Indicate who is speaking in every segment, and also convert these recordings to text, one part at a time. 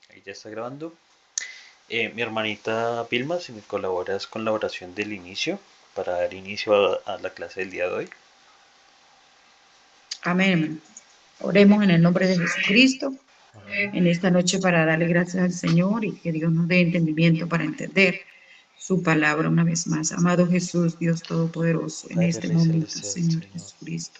Speaker 1: Ahí ya está grabando. Mi hermanita Vilma, si me colaboras con la oración del inicio para dar inicio a la clase del día de hoy.
Speaker 2: Amén, hermano. Oremos en el nombre de Jesucristo en esta noche para darle gracias al Señor y que Dios nos dé entendimiento para entender su palabra una vez más. Amado Jesús, Dios Todopoderoso, en
Speaker 1: Padre
Speaker 2: este
Speaker 1: Rey
Speaker 2: momento,
Speaker 1: Celestial,
Speaker 2: Señor
Speaker 1: Señor.
Speaker 2: Jesucristo,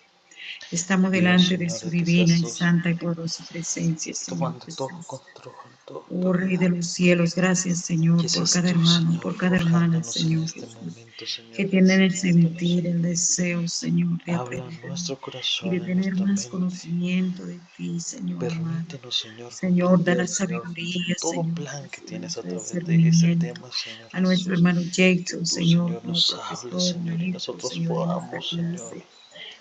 Speaker 2: estamos
Speaker 1: Pido,
Speaker 2: delante de
Speaker 1: Señor,
Speaker 2: su
Speaker 1: de que
Speaker 2: divina
Speaker 1: seas
Speaker 2: y
Speaker 1: tú,
Speaker 2: santa y
Speaker 1: Señor,
Speaker 2: poderosa presencia, Señor
Speaker 1: tomando todo
Speaker 2: Jesús.
Speaker 1: control, todo
Speaker 2: Oh Rey de
Speaker 1: autoridad.
Speaker 2: los cielos, gracias,
Speaker 1: Que
Speaker 2: Señor, por
Speaker 1: seas
Speaker 2: cada
Speaker 1: tú,
Speaker 2: hermano,
Speaker 1: Señor,
Speaker 2: por cada hermana,
Speaker 1: forjándonos en
Speaker 2: Señor
Speaker 1: este
Speaker 2: Jesús,
Speaker 1: momento,
Speaker 2: que
Speaker 1: Señor,
Speaker 2: tienen el
Speaker 1: enseñándonos,
Speaker 2: sentir, el
Speaker 1: Señor.
Speaker 2: deseo, Señor, de
Speaker 1: Habla en
Speaker 2: aprender
Speaker 1: nuestro
Speaker 2: y de
Speaker 1: corazón, en
Speaker 2: tener
Speaker 1: nuestra
Speaker 2: más
Speaker 1: mente.
Speaker 2: conocimiento de ti, Señor amado.
Speaker 1: Permítenos, Señor,
Speaker 2: Señor, da la
Speaker 1: comprender, Señor,
Speaker 2: sabiduría,
Speaker 1: todo
Speaker 2: Señor
Speaker 1: plan que tienes
Speaker 2: Jesús,
Speaker 1: a
Speaker 2: de
Speaker 1: través de este
Speaker 2: discernimiento
Speaker 1: tema, Señor
Speaker 2: a nuestro
Speaker 1: Jesús.
Speaker 2: hermano
Speaker 1: Que
Speaker 2: Jason,
Speaker 1: tú,
Speaker 2: Señor,
Speaker 1: Señor,
Speaker 2: como
Speaker 1: nos hables,
Speaker 2: profesor,
Speaker 1: Señor, y
Speaker 2: maestro,
Speaker 1: nosotros
Speaker 2: Señor, en esta
Speaker 1: podamos, Señor,
Speaker 2: clase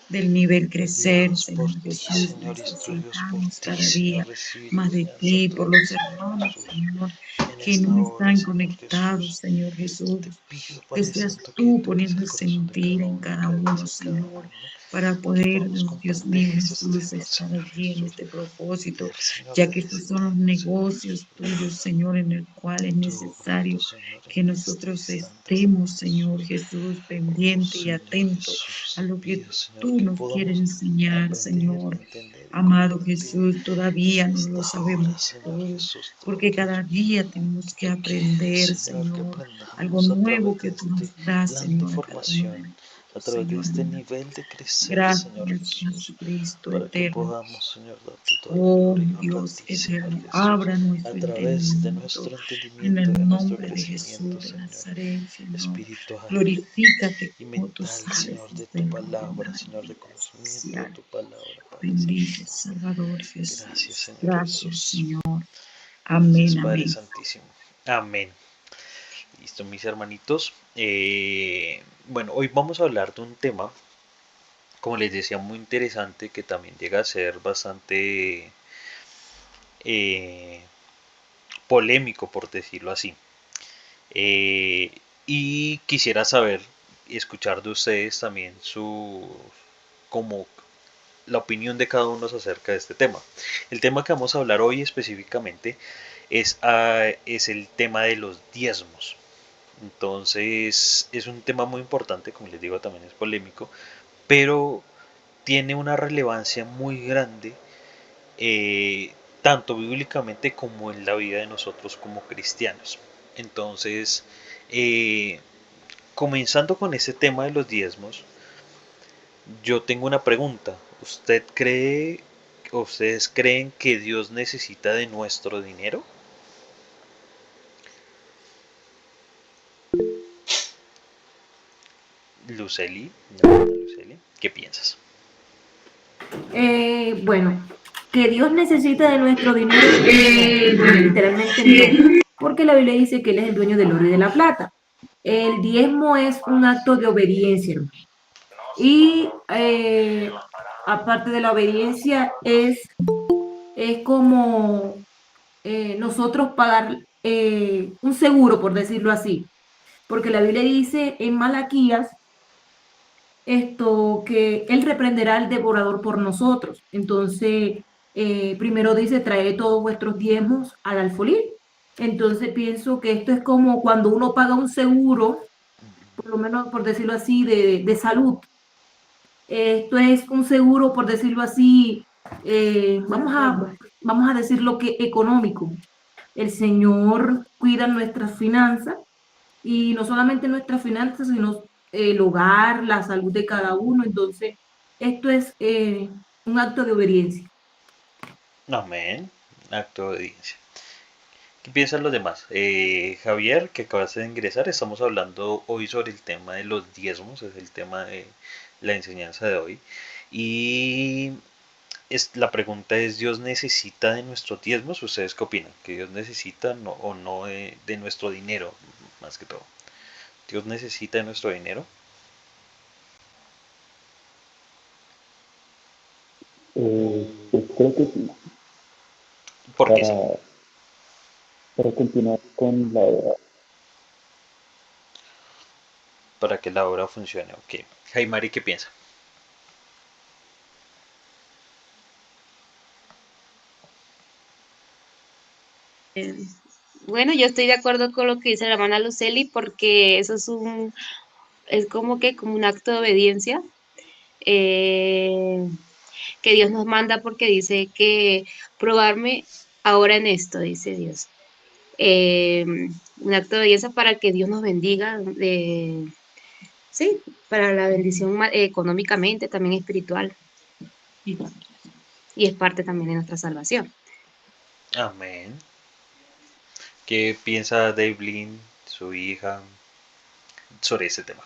Speaker 2: del nivel crecer,
Speaker 1: guiados por
Speaker 2: Señor
Speaker 1: ti,
Speaker 2: Jesús.
Speaker 1: Señor, instruidos por
Speaker 2: Necesitamos
Speaker 1: ti,
Speaker 2: cada
Speaker 1: Señor,
Speaker 2: día
Speaker 1: recibir
Speaker 2: más de
Speaker 1: enseñanza
Speaker 2: ti por
Speaker 1: tuya,
Speaker 2: los
Speaker 1: Señor
Speaker 2: hermanos,
Speaker 1: Jesús.
Speaker 2: Señor,
Speaker 1: En
Speaker 2: que
Speaker 1: esta
Speaker 2: no
Speaker 1: hora,
Speaker 2: están
Speaker 1: Señor
Speaker 2: conectados,
Speaker 1: Jesús,
Speaker 2: Señor Jesús.
Speaker 1: te pido,
Speaker 2: Que
Speaker 1: Padre
Speaker 2: seas
Speaker 1: Santo, que
Speaker 2: tú
Speaker 1: toques
Speaker 2: poniendo
Speaker 1: el
Speaker 2: el
Speaker 1: corazón de
Speaker 2: sentir
Speaker 1: cada
Speaker 2: en
Speaker 1: uno,
Speaker 2: cada
Speaker 1: cabeza
Speaker 2: uno,
Speaker 1: de cada
Speaker 2: Señor,
Speaker 1: uno,
Speaker 2: para
Speaker 1: que
Speaker 2: poder,
Speaker 1: podamos
Speaker 2: Dios
Speaker 1: comprender
Speaker 2: mío,
Speaker 1: este
Speaker 2: Jesús,
Speaker 1: tema,
Speaker 2: estar
Speaker 1: Señor
Speaker 2: allí en
Speaker 1: Jesús.
Speaker 2: este propósito,
Speaker 1: Ver, Señor,
Speaker 2: ya
Speaker 1: de
Speaker 2: que estos
Speaker 1: este
Speaker 2: son los
Speaker 1: tema, Señor
Speaker 2: negocios
Speaker 1: Jesús.
Speaker 2: tuyos, Señor, en el cual es
Speaker 1: Tú obrando,
Speaker 2: necesario
Speaker 1: Señor,
Speaker 2: que
Speaker 1: en este
Speaker 2: nosotros
Speaker 1: instante, Señor
Speaker 2: estemos, Señor
Speaker 1: Jesús.
Speaker 2: Jesús,
Speaker 1: Oh,
Speaker 2: pendiente y
Speaker 1: Señor
Speaker 2: atento
Speaker 1: Jesús,
Speaker 2: a
Speaker 1: te
Speaker 2: lo que
Speaker 1: pido, Señor,
Speaker 2: tú
Speaker 1: que
Speaker 2: nos quieres
Speaker 1: podamos
Speaker 2: enseñar,
Speaker 1: aprender,
Speaker 2: Señor.
Speaker 1: entender y
Speaker 2: Amado
Speaker 1: comprender
Speaker 2: Jesús, todavía
Speaker 1: en
Speaker 2: no lo
Speaker 1: esta hora,
Speaker 2: sabemos
Speaker 1: Señor
Speaker 2: todo,
Speaker 1: Jesús, todo
Speaker 2: porque cada
Speaker 1: aquello
Speaker 2: día tenemos que
Speaker 1: de que,
Speaker 2: aprender,
Speaker 1: Señor, que
Speaker 2: Señor, algo
Speaker 1: aprendamos a
Speaker 2: nuevo
Speaker 1: través
Speaker 2: que
Speaker 1: de
Speaker 2: tú
Speaker 1: este
Speaker 2: nos das,
Speaker 1: plan de
Speaker 2: Señor, a cada uno de
Speaker 1: formación, a
Speaker 2: nosotros,
Speaker 1: través de
Speaker 2: Señor
Speaker 1: este
Speaker 2: amado.
Speaker 1: nivel de crecer, Señor
Speaker 2: Gracias,
Speaker 1: Jesús,
Speaker 2: Jesucristo
Speaker 1: para que
Speaker 2: eterno.
Speaker 1: podamos, Señor, darte toda la
Speaker 2: Oh
Speaker 1: gloria y honra a
Speaker 2: Dios
Speaker 1: ti, Señor
Speaker 2: eterno,
Speaker 1: Jesús,
Speaker 2: abra
Speaker 1: a
Speaker 2: nuestro
Speaker 1: través de
Speaker 2: entendimiento
Speaker 1: nuestro
Speaker 2: en
Speaker 1: entendimiento, de
Speaker 2: el
Speaker 1: nuestro
Speaker 2: nombre de Jesús
Speaker 1: crecimiento,
Speaker 2: de
Speaker 1: Señor,
Speaker 2: Nazaret, Señor.
Speaker 1: espiritual
Speaker 2: Glorifícate
Speaker 1: y
Speaker 2: como tú
Speaker 1: mental,
Speaker 2: sabes
Speaker 1: Señor, de tu
Speaker 2: hacerlo de
Speaker 1: palabra, Señor, de
Speaker 2: manera
Speaker 1: conocimiento de
Speaker 2: especial.
Speaker 1: tu palabra, Padre
Speaker 2: Bendito
Speaker 1: Santísimo.
Speaker 2: Salvador
Speaker 1: Gracias,
Speaker 2: Jesús.
Speaker 1: Señor
Speaker 2: Gracias,
Speaker 1: Jesús.
Speaker 2: Señor.
Speaker 1: Gracias,
Speaker 2: Amén,
Speaker 1: Padre
Speaker 2: amén.
Speaker 1: Santísimo. Amén. Listo, mis hermanitos. Bueno, hoy vamos a hablar de un tema, como les decía, muy interesante, que también llega a ser bastante eh, polémico, por decirlo así. Eh, y quisiera saber y escuchar de ustedes también como la opinión de cada uno acerca de este tema. El tema que vamos a hablar hoy específicamente es el tema de los diezmos. Entonces es un tema muy importante, como les digo, también es polémico, pero tiene una relevancia muy grande, tanto bíblicamente como en la vida de nosotros como cristianos. Entonces, eh, comenzando con ese tema de los diezmos, yo tengo una pregunta. ¿Ustedes creen que Dios necesita de nuestro dinero? Luceli, Luceli, ¿qué piensas?
Speaker 3: Bueno, que Dios necesita de nuestro dinero, no, literalmente no, porque la Biblia dice que Él es el dueño del oro y de la plata. El diezmo es un acto de obediencia, hermano. Y aparte de la obediencia, es como nosotros pagar un seguro, por decirlo así, porque la Biblia dice en Malaquías que Él reprenderá al devorador por nosotros. Entonces, primero dice, trae todos vuestros diezmos al alfolí. Entonces, pienso que esto es como cuando uno paga un seguro, por lo menos por decirlo así, de salud. Esto es un seguro, por decirlo así, vamos a decirlo que económico. El Señor cuida nuestras finanzas y no solamente nuestras finanzas, sino el hogar, la salud de cada uno. Entonces, esto es un acto de obediencia.
Speaker 1: Amén. Acto de obediencia. ¿Qué piensan los demás? Javier, que acabas de ingresar, estamos hablando hoy sobre el tema de los diezmos, es el tema de la enseñanza de hoy. Y la pregunta es, ¿Dios necesita de nuestros diezmos? ¿Ustedes qué opinan? ¿Que Dios necesita o no de nuestro dinero, más que todo? ¿Dios necesita de nuestro dinero?
Speaker 4: Pues creo que sí,
Speaker 1: ¿Por qué sí?
Speaker 4: para, para continuar con la obra.
Speaker 1: Para que la obra funcione. Ok. Jaimari, ¿qué piensa?
Speaker 5: Bueno, yo estoy de acuerdo con lo que dice la hermana Luceli porque eso es como un acto de obediencia eh, que Dios nos manda porque dice que probarme ahora en esto, dice Dios. Eh, un acto de obediencia para que Dios nos bendiga, sí, para la bendición económicamente, también espiritual, y es parte también de nuestra salvación.
Speaker 1: Amén. ¿Qué piensa Devlin, su hija, sobre ese tema?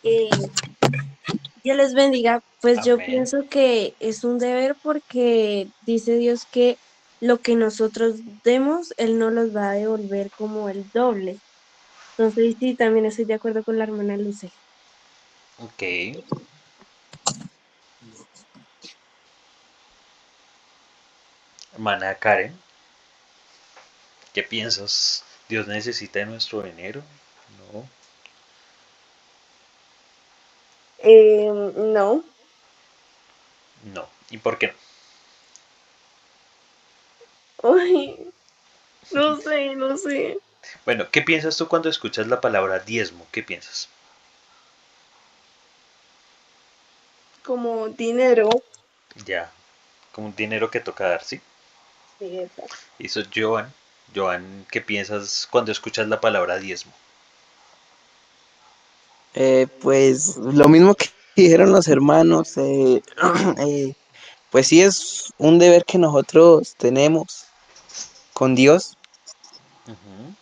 Speaker 6: Eh, Dios les bendiga. Pues yo
Speaker 1: Amén.
Speaker 6: pienso que es un deber porque dice Dios que lo que nosotros demos, Él no los va a devolver como el doble. Entonces sí, también estoy de acuerdo con la hermana Lucely.
Speaker 1: Ok. Hermana Karen, ¿qué piensas? ¿Dios necesita de nuestro dinero? No.
Speaker 6: No.
Speaker 1: No. ¿Y por qué no?
Speaker 6: Ay, no sé, no sé.
Speaker 1: Bueno, ¿qué piensas tú cuando escuchas la palabra diezmo? ¿Qué piensas?
Speaker 6: Como dinero.
Speaker 1: Ya, como un dinero que toca dar, ¿sí?
Speaker 6: Sí, exacto.
Speaker 1: Eso es Joan. Joan, ¿qué piensas cuando escuchas la palabra diezmo?
Speaker 7: Pues lo mismo que dijeron los hermanos, pues sí es un deber que nosotros tenemos con Dios.
Speaker 1: Ujú.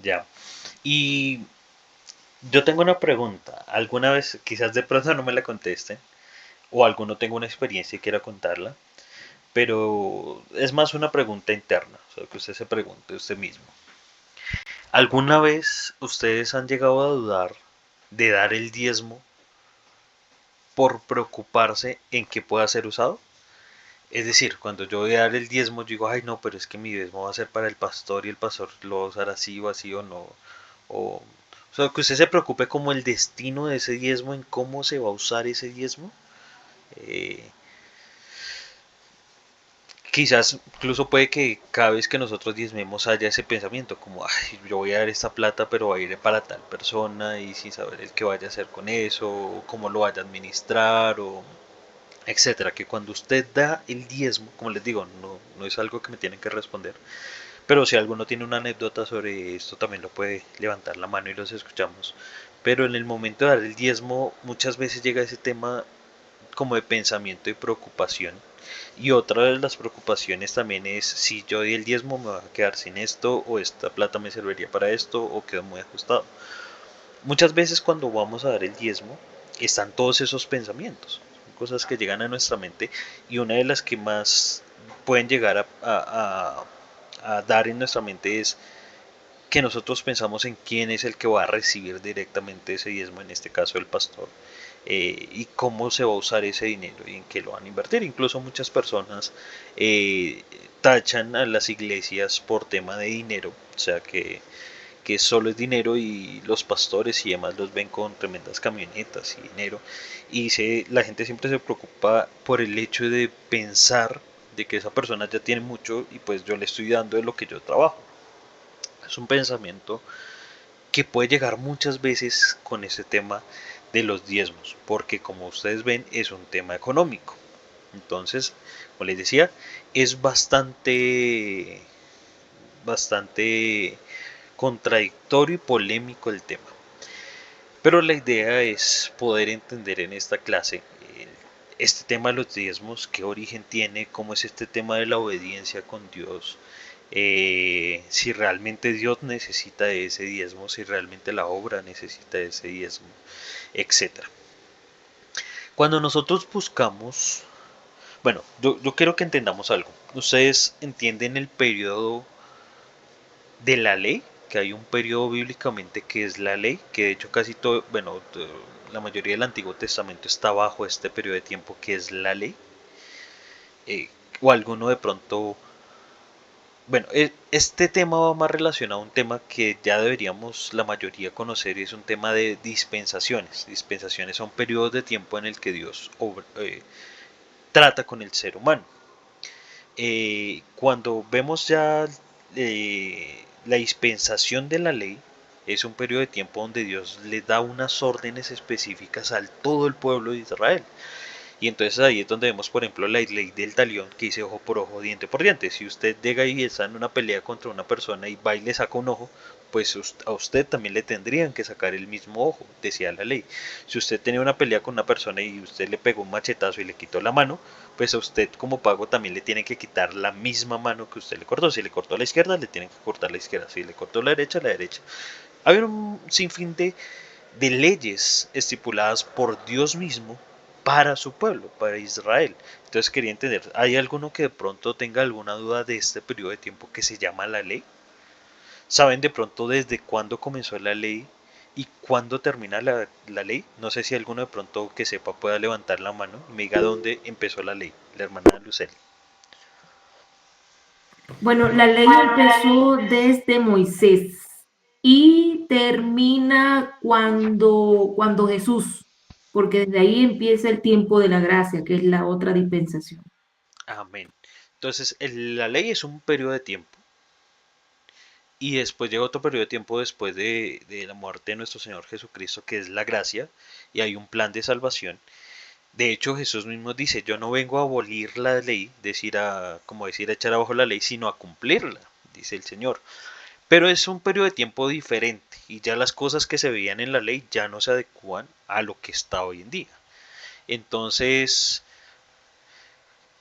Speaker 1: Ya. Y yo tengo una pregunta. ¿Alguna vez, quizás de pronto no me la contesten, o alguno tenga una experiencia y quiera contarla, pero es más una pregunta interna, o sea, que usted se pregunte usted mismo. ¿Alguna vez ustedes han llegado a dudar de dar el diezmo por preocuparse en que pueda ser usado? Es decir, cuando yo voy a dar el diezmo, yo digo, ay no, pero es que mi diezmo va a ser para el pastor y el pastor lo va a usar así o no. O sea, que usted se preocupe como el destino de ese diezmo, en cómo se va a usar ese diezmo. Eh, Quizás incluso puede que cada vez que nosotros diezmemos haya ese pensamiento como, ay, yo voy a dar esta plata, pero va a ir para tal persona y sin saber el que vaya a hacer con eso, o cómo lo vaya a administrar, o etcétera. Que cuando usted da el diezmo, como les digo, no es algo que me tienen que responder, pero si alguno tiene una anécdota sobre esto, también lo puede levantar la mano y los escuchamos. Pero en el momento de dar el diezmo, muchas veces llega ese tema como de pensamiento y preocupación. Y otra de las preocupaciones también es si yo doy el diezmo me va a quedar sin esto o esta plata me serviría para esto o quedo muy ajustado. Muchas veces cuando vamos a dar el diezmo están todos esos pensamientos, cosas que llegan a nuestra mente y una de las que más pueden llegar a dar en nuestra mente es que nosotros pensamos en quién es el que va a recibir directamente ese diezmo, en este caso el pastor, y cómo se va a usar ese dinero y en qué lo van a invertir. Incluso muchas personas eh, tachan a las iglesias por tema de dinero, o sea que solo es dinero y los pastores y demás los ven con tremendas camionetas y dinero. Y la gente siempre se preocupa por el hecho de pensar de que esa persona ya tiene mucho y pues yo le estoy dando de lo que yo trabajo. Es un pensamiento que puede llegar muchas veces con ese tema de los diezmos, porque como ustedes ven es un tema económico. Entonces, como les decía, es bastante contradictorio y polémico el tema. Pero la idea es poder entender en esta clase este tema de los diezmos, qué origen tiene, cómo es este tema de la obediencia con Dios, si realmente Dios necesita de ese diezmo, si realmente la obra necesita de ese diezmo, etcétera. Cuando nosotros buscamos, bueno, yo quiero que entendamos algo. Ustedes entienden el periodo de la ley, que hay un periodo bíblicamente que es la ley, que de hecho casi todo, bueno, la mayoría del Antiguo Testamento está bajo este periodo de tiempo que es la ley. O alguno de pronto Bueno, este tema va más relacionado a un tema que ya deberíamos la mayoría conocer y es un tema de dispensaciones. Dispensaciones son periodos de tiempo en el que Dios trata con el ser humano. Cuando vemos ya la dispensación de la ley, es un periodo de tiempo donde Dios le da unas órdenes específicas a todo el pueblo de Israel. Y entonces ahí es donde vemos, por ejemplo, la ley del talión que dice ojo por ojo, diente por diente. Si usted llega y está en una pelea contra una persona y va y le saca un ojo, pues a usted también le tendrían que sacar el mismo ojo, decía la ley. Si usted tenía una pelea con una persona y usted le pegó un machetazo y le quitó la mano, pues a usted como pago también le tienen que quitar la misma mano que usted le cortó. Si le cortó a la izquierda, le tienen que cortar la izquierda. Si le cortó la derecha, la derecha. Había un sinfín de leyes estipuladas por Dios mismo para su pueblo, para Israel. Entonces quería entender, ¿hay alguno que de pronto tenga alguna duda de este periodo de tiempo que se llama la ley? ¿Saben de pronto desde cuándo comenzó la ley y cuándo termina la ley? No sé si alguno de pronto que sepa pueda levantar la mano y me diga dónde empezó la ley, la hermana Luceli.
Speaker 3: Bueno, la ley empezó desde Moisés y termina cuando Jesús, porque desde ahí empieza el tiempo de la gracia, que es la otra dispensación.
Speaker 1: Amén. Entonces, la ley es un periodo de tiempo y después llega otro periodo de tiempo después de la muerte de nuestro Señor Jesucristo, que es la gracia, y hay un plan de salvación. De hecho, Jesús mismo dice, yo no vengo a abolir la ley, como decir, a echar abajo la ley, sino a cumplirla, dice el Señor. Pero es un periodo de tiempo diferente y ya las cosas que se veían en la ley ya no se adecúan a lo que está hoy en día. Entonces,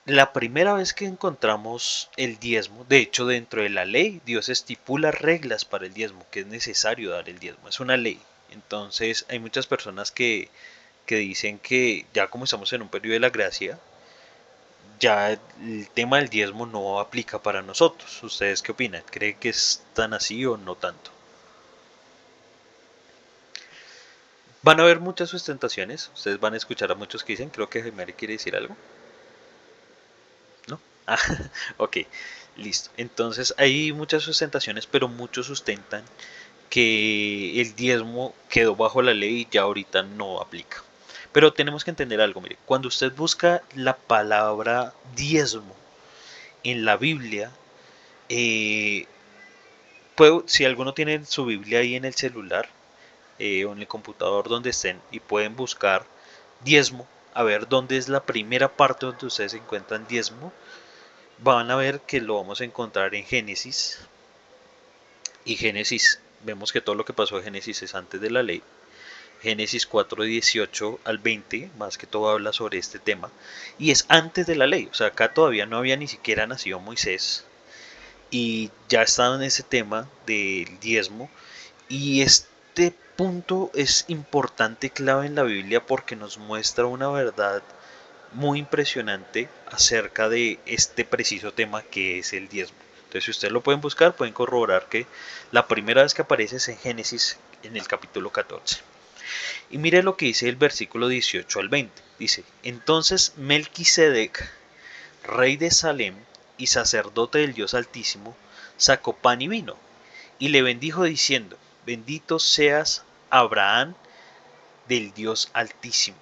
Speaker 1: la primera vez que encontramos el diezmo, de hecho dentro de la ley, Dios estipula reglas para el diezmo, que es necesario dar el diezmo, es una ley. Entonces hay muchas personas que dicen que ya como estamos en un periodo de la gracia, ya el tema del diezmo no aplica para nosotros. ¿Ustedes qué opinan? ¿Creen que es tan así o no tanto? Van a haber muchas sustentaciones, ustedes van a escuchar a muchos que dicen, creo que Jaime quiere decir algo, ¿no? Ah, ok, listo. Entonces hay muchas sustentaciones, pero muchos sustentan que el diezmo quedó bajo la ley y ya ahorita no aplica. Pero tenemos que entender algo, mire, cuando usted busca la palabra diezmo en la Biblia, eh, si alguno tiene su Biblia ahí en el celular o en el computador donde estén y pueden buscar diezmo, a ver dónde es la primera parte donde ustedes encuentran diezmo, van a ver que lo vamos a encontrar en Génesis. Y Génesis, vemos que todo lo que pasó en Génesis es antes de la ley. Génesis 4:18 al 20, más que todo habla sobre este tema, y es antes de la ley, o sea, acá todavía no había ni siquiera nacido Moisés, y ya estaba en ese tema del diezmo, y este punto es importante, clave en la Biblia, porque nos muestra una verdad muy impresionante acerca de este preciso tema que es el diezmo. Entonces, si ustedes lo pueden buscar, pueden corroborar que la primera vez que aparece es en Génesis, en el capítulo 14. Y mire lo que dice el versículo 18 al 20. Dice, entonces Melquisedec, rey de Salem y sacerdote del Dios Altísimo, sacó pan y vino, y le bendijo diciendo, bendito seas Abraham del Dios Altísimo,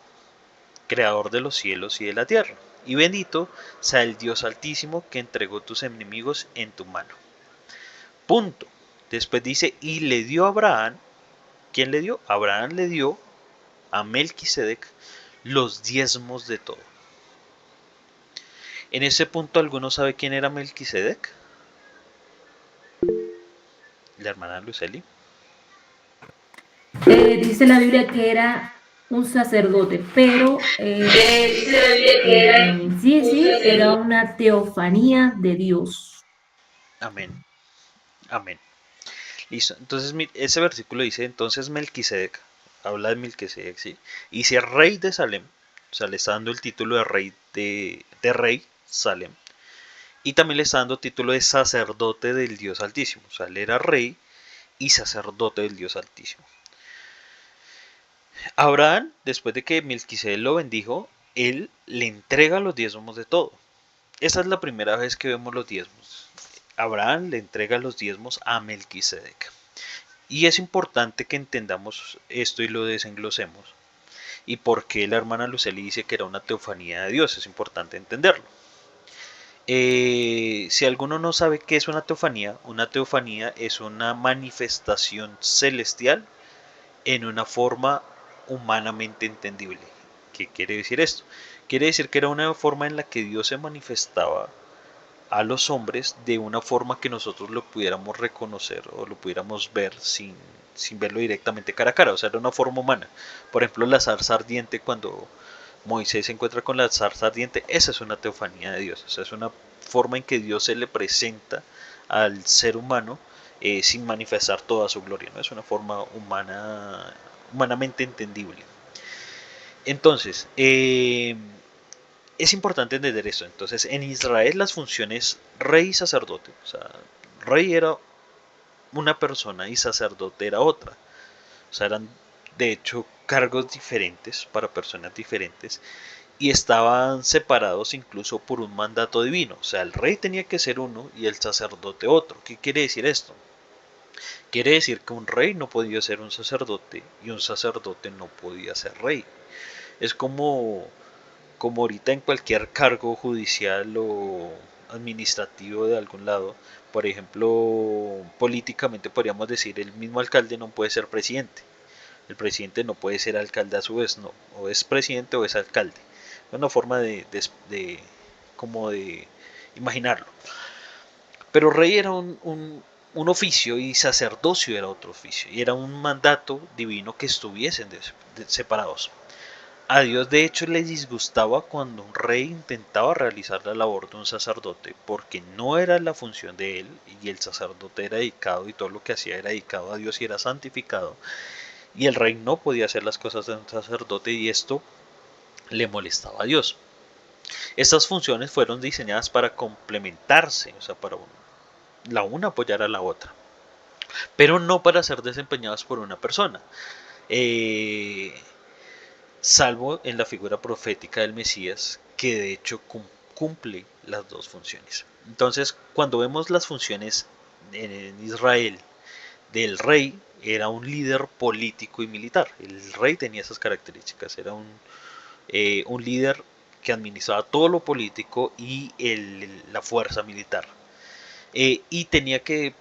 Speaker 1: creador de los cielos y de la tierra, y bendito sea el Dios Altísimo que entregó tus enemigos en tu mano. Punto. Después dice, y le dio a Abraham, ¿quién le dio? Abraham le dio a Melquisedec los diezmos de todo. En ese punto, ¿alguno sabe quién era Melquisedec? La hermana Luceli.
Speaker 3: Dice la Biblia que era un sacerdote, pero
Speaker 2: Dice la Biblia que era
Speaker 3: sí, era una teofanía de Dios.
Speaker 1: Amén. Amén. Listo. Entonces, ese versículo dice, entonces Melquisedec, habla de Melquisedec, ¿sí? Y dice rey de Salem, o sea, le está dando el título de rey de rey Salem. Y también le está dando título de sacerdote del Dios Altísimo. O sea, él era rey y sacerdote del Dios Altísimo. Abraham, después de que Melquisedec lo bendijo, él le entrega los diezmos de todo. Esa es la primera vez que vemos los diezmos. Abraham le entrega los diezmos a Melquisedec. Y es importante que entendamos esto y lo desenglosemos. Y por qué la hermana Luceli dice que era una teofanía de Dios, es importante entenderlo. Si alguno no sabe qué es una teofanía es una manifestación celestial en una forma humanamente entendible. ¿Qué quiere decir esto? Quiere decir que era una forma en la que Dios se manifestaba a los hombres de una forma que nosotros lo pudiéramos reconocer o lo pudiéramos ver sin verlo directamente cara a cara, o sea, era una forma humana. Por ejemplo, la zarza ardiente, cuando Moisés se encuentra con la zarza ardiente, esa es una teofanía de Dios, o sea, es una forma en que Dios se le presenta al ser humano sin manifestar toda su gloria, ¿no? Es una forma humana, humanamente entendible. Entonces, es importante entender esto. Entonces, en Israel las funciones rey y sacerdote, o sea, rey era una persona y sacerdote era otra. O sea, eran de hecho cargos diferentes para personas diferentes y estaban separados incluso por un mandato divino. O sea, el rey tenía que ser uno y el sacerdote otro. ¿Qué quiere decir esto? Quiere decir que un rey no podía ser un sacerdote y un sacerdote no podía ser rey. Es como ahorita en cualquier cargo judicial o administrativo de algún lado, por ejemplo, políticamente podríamos decir el mismo alcalde no puede ser presidente, el presidente no puede ser alcalde a su vez, no, o es presidente o es alcalde. Es una forma como de imaginarlo. Pero rey era un oficio y sacerdocio era otro oficio, y era un mandato divino que estuviesen separados. A Dios de hecho le disgustaba cuando un rey intentaba realizar la labor de un sacerdote, porque no era la función de él, y el sacerdote era dedicado y todo lo que hacía era dedicado a Dios y era santificado, y el rey no podía hacer las cosas de un sacerdote y esto le molestaba a Dios. Estas funciones fueron diseñadas para complementarse, o sea, para la una apoyar a la otra, pero no para ser desempeñadas por una persona. Eh, Salvo en la figura profética del Mesías, que de hecho cumple las dos funciones. Entonces, cuando vemos las funciones en Israel del rey, era un líder político y militar. El rey tenía esas características, era un líder que administraba todo lo político y la fuerza militar. Y tenía que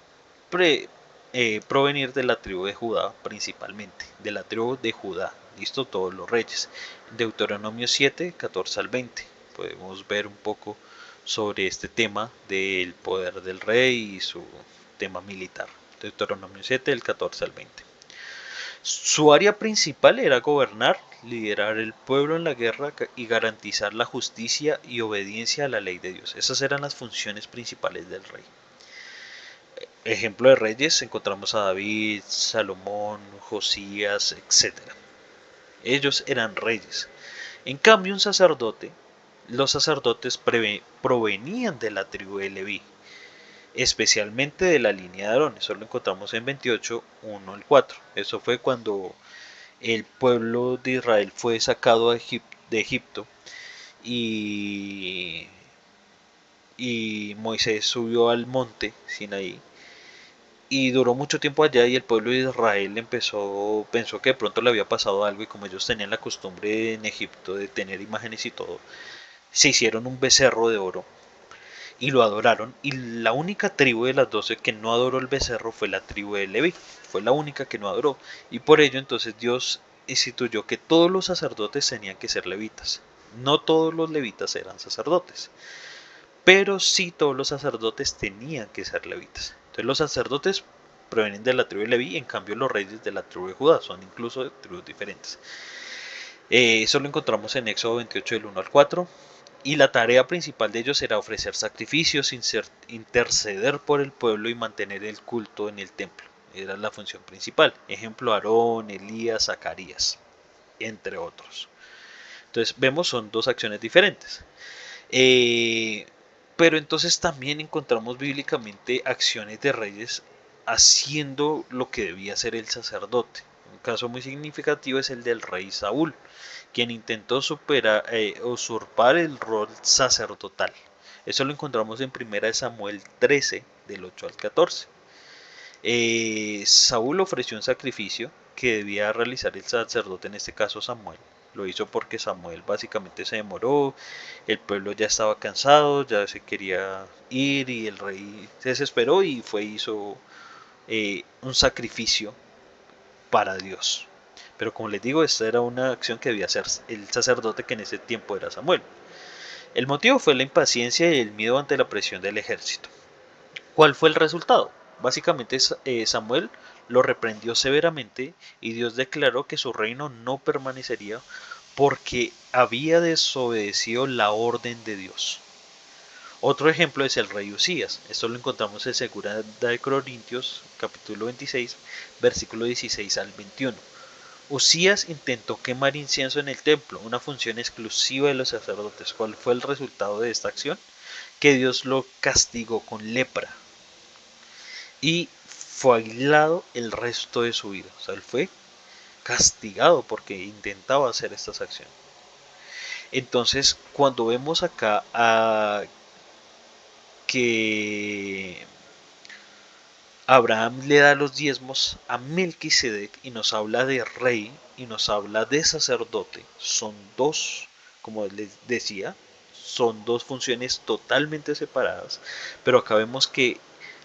Speaker 1: provenir de la tribu de Judá principalmente, de la tribu de Judá, listo, todos los reyes. Deuteronomio 7, 14 al 20. Podemos ver un poco sobre este tema del poder del rey y su tema militar. Deuteronomio 7, del 14 al 20. Su área principal era gobernar, liderar el pueblo en la guerra y garantizar la justicia y obediencia a la ley de Dios. Esas eran las funciones principales del rey. Ejemplo de reyes encontramos a David, Salomón, Josías, etc. Ellos eran reyes. En cambio, los sacerdotes provenían de la tribu de Leví, especialmente de la línea de Aarón. Eso lo encontramos en 28, 1 al 4. Eso fue cuando el pueblo de Israel fue sacado de Egipto y, y Moisés subió al monte Sinaí y duró mucho tiempo allá y el pueblo de Israel pensó que de pronto le había pasado algo y como ellos tenían la costumbre en Egipto de tener imágenes y todo, se hicieron un becerro de oro y lo adoraron y la única tribu de las 12 que no adoró el becerro fue la tribu de Leví, fue la única que no adoró y por ello entonces Dios instituyó que todos los sacerdotes tenían que ser levitas. No todos los levitas eran sacerdotes, pero sí todos los sacerdotes tenían que ser levitas. Entonces los sacerdotes provienen de la tribu de Leví, en cambio los reyes de la tribu de Judá, son incluso de tribus diferentes. Eso lo encontramos en Éxodo 28 del 1 al 4. Y la tarea principal de ellos era ofrecer sacrificios, interceder por el pueblo y mantener el culto en el templo. Era la función principal. Ejemplo, Aarón, Elías, Zacarías, entre otros. Entonces vemos, son dos acciones diferentes. Pero entonces también encontramos bíblicamente acciones de reyes haciendo lo que debía hacer el sacerdote. Un caso muy significativo es el del rey Saúl, quien intentó usurpar el rol sacerdotal. Eso lo encontramos en 1 Samuel 13, del 8 al 14. Saúl ofreció un sacrificio que debía realizar el sacerdote, en este caso Samuel. Lo hizo porque Samuel básicamente se demoró, el pueblo ya estaba cansado, ya se quería ir y el rey se desesperó y hizo un sacrificio para Dios. Pero como les digo, esta era una acción que debía hacer el sacerdote, que en ese tiempo era Samuel. El motivo fue la impaciencia y el miedo ante la presión del ejército. ¿Cuál fue el resultado? Básicamente Samuel lo reprendió severamente y Dios declaró que su reino no permanecería porque había desobedecido la orden de Dios. Otro ejemplo es el rey Usías. Esto lo encontramos en 2 de Corintios, capítulo 26, versículo 16 al 21. Usías intentó quemar incienso en el templo, una función exclusiva de los sacerdotes. ¿Cuál fue el resultado de esta acción? Que Dios lo castigó con lepra y fue aislado el resto de su vida. O sea, él fue castigado porque intentaba hacer estas acciones. Entonces, cuando vemos acá que Abraham le da los diezmos a Melquisedec y nos habla de rey y nos habla de sacerdote, son dos, como les decía, son dos funciones totalmente separadas, pero acá vemos que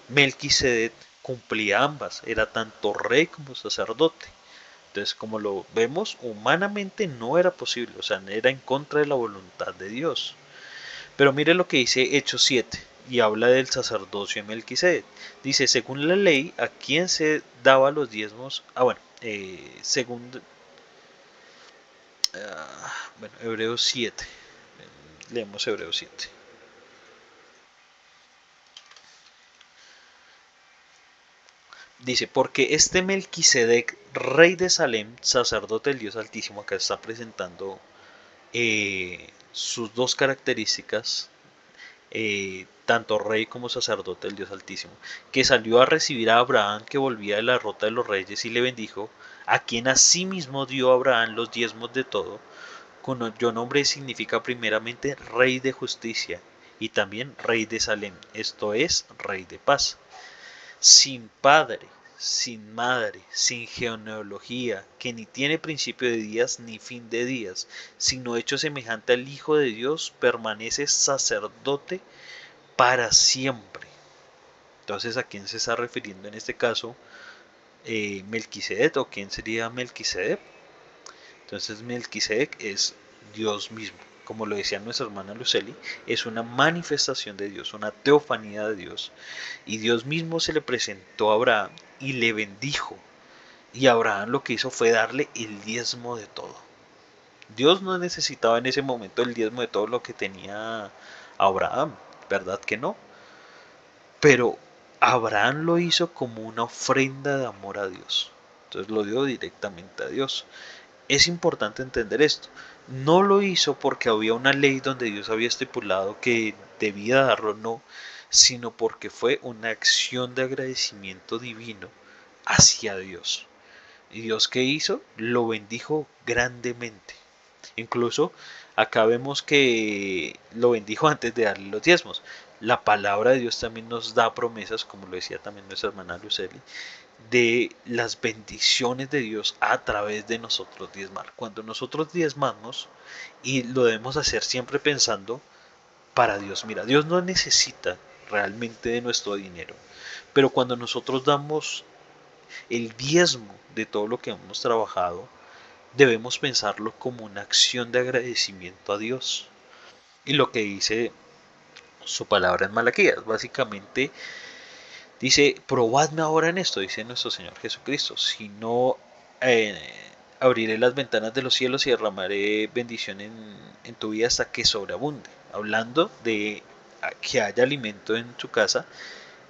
Speaker 1: Melquisedec cumplía ambas, era tanto rey como sacerdote. Entonces, como lo vemos, humanamente no era posible, o sea, era en contra de la voluntad de Dios. Pero mire lo que dice Hechos 7 y habla del sacerdocio de Melquisedec. Dice, según la ley, ¿a quién se daba los diezmos? Según Hebreos 7. Leemos Hebreos 7. Dice, porque este Melquisedec, rey de Salem, sacerdote del Dios Altísimo, acá está presentando sus dos características, tanto rey como sacerdote del Dios Altísimo, que salió a recibir a Abraham, que volvía de la ruta de los reyes, y le bendijo, a quien asimismo dio a Abraham los diezmos de todo, cuyo nombre significa primeramente rey de justicia y también rey de Salem, esto es, rey de paz. Sin padre, sin madre, sin genealogía, que ni tiene principio de días ni fin de días, sino hecho semejante al Hijo de Dios, permanece sacerdote para siempre. Entonces, ¿a quién se está refiriendo en este caso? Melquisedec, ¿o quién sería Melquisedec? Entonces, Melquisedec es Dios mismo. Como lo decía nuestra hermana Luceli, es una manifestación de Dios, una teofanía de Dios. Y Dios mismo se le presentó a Abraham y le bendijo. Y Abraham lo que hizo fue darle el diezmo de todo. Dios no necesitaba en ese momento el diezmo de todo lo que tenía Abraham, ¿verdad que no? Pero Abraham lo hizo como una ofrenda de amor a Dios. Entonces lo dio directamente a Dios. Es importante entender esto. No lo hizo porque había una ley donde Dios había estipulado que debía darlo, no, sino porque fue una acción de agradecimiento divino hacia Dios. ¿Y Dios qué hizo? Lo bendijo grandemente. Incluso acá vemos que lo bendijo antes de darle los diezmos. La palabra de Dios también nos da promesas, como lo decía también nuestra hermana Luceli, de las bendiciones de Dios a través de nosotros diezmar. Cuando nosotros diezmamos, y lo debemos hacer siempre pensando para Dios. Mira, Dios no necesita realmente de nuestro dinero, pero cuando nosotros damos el diezmo de todo lo que hemos trabajado, debemos pensarlo como una acción de agradecimiento a Dios. Y lo que dice su palabra en Malaquías, básicamente dice, probadme ahora en esto, dice nuestro Señor Jesucristo, si no abriré las ventanas de los cielos y derramaré bendición en tu vida hasta que sobreabunde. Hablando de que haya alimento en su casa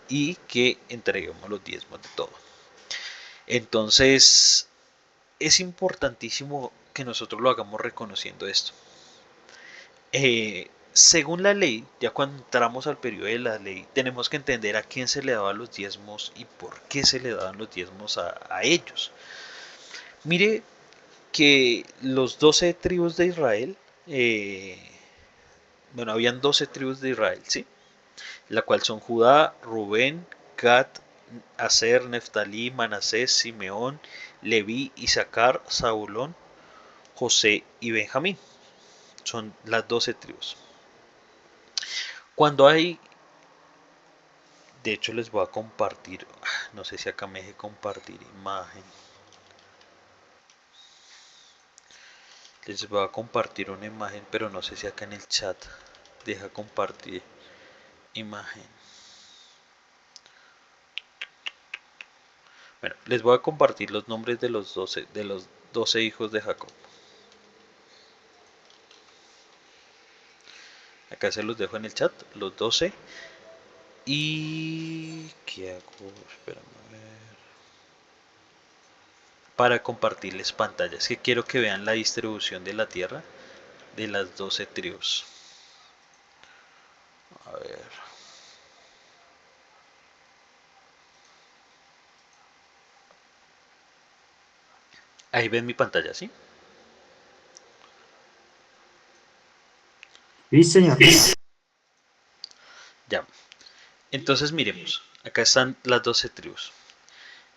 Speaker 1: y que entreguemos los diezmos de todo. Entonces, es importantísimo que nosotros lo hagamos reconociendo esto. Según la ley, ya cuando entramos al periodo de la ley, tenemos que entender a quién se le daban los diezmos y por qué se le daban los diezmos a ellos. Mire que los 12 tribus de Israel bueno, habían 12 tribus de Israel, ¿sí? La cual son Judá, Rubén, Gad, Aser, Neftalí, Manasés, Simeón, Leví, Isaacar, Zabulón, José y Benjamín. Son las 12 tribus. Cuando hay, de hecho les voy a compartir, no sé si acá me deje compartir imagen. Les voy a compartir una imagen, pero no sé si acá en el chat deja compartir imagen. Bueno, les voy a compartir los nombres de los 12 hijos de Jacob. Acá se los dejo en el chat, los 12. ¿Y qué hago? Espérame a ver. Para compartirles pantallas, que quiero que vean la distribución de la tierra de las 12 tribus. A ver. Ahí ven mi pantalla, ¿sí?
Speaker 8: Sí, señor.
Speaker 1: Ya. Entonces miremos. Acá están las 12 tribus.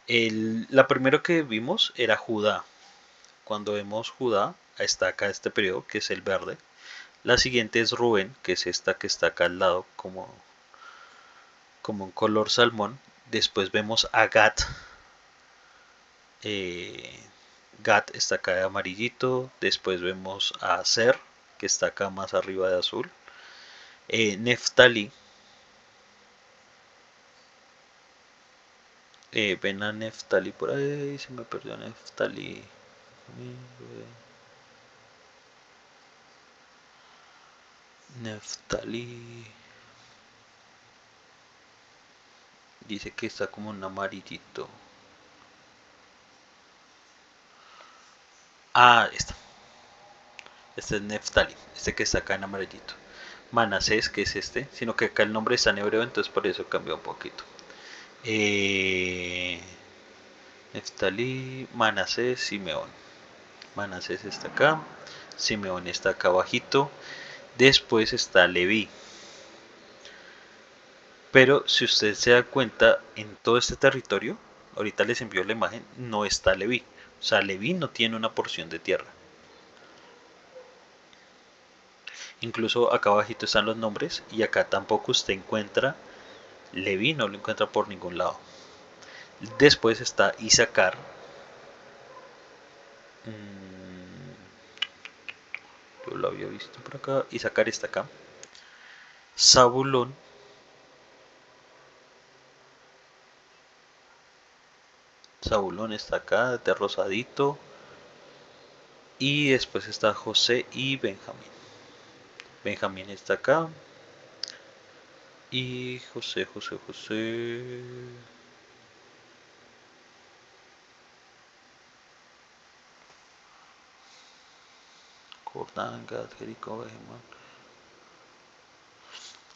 Speaker 1: La primera que vimos era Judá. Cuando vemos Judá, está acá este periodo, que es el verde. La siguiente es Rubén, que es esta que está acá al lado, como un color salmón. Después vemos a Gad. Gad está acá de amarillito. Después vemos a Aser, que está acá más arriba de azul. Neftalí. Ven a Neftalí por ahí, se me perdió Neftalí. Neftalí. Dice que está como un amarillito. Ah, esta. Este es Neftalí, este que está acá en amarillito. Manasés, que es este, sino que acá el nombre está en hebreo, entonces por eso cambió un poquito. Neftalí, Manasés, Simeón. Manasés está acá, Simeón está acá abajito. Después está Leví. Pero si usted se da cuenta, en todo este territorio, ahorita les envío la imagen, no está Leví. O sea, Leví no tiene una porción de tierra. Incluso acá abajito están los nombres y acá tampoco usted encuentra Leví, no lo encuentra por ningún lado. Después está Isaacar. Yo lo había visto por acá. Isaacar está acá. Zabulón. Zabulón está acá, de rosadito. Y después está José y Benjamín. Benjamín está acá. Y José. Jordán, Gad, Jericó, Benjamín.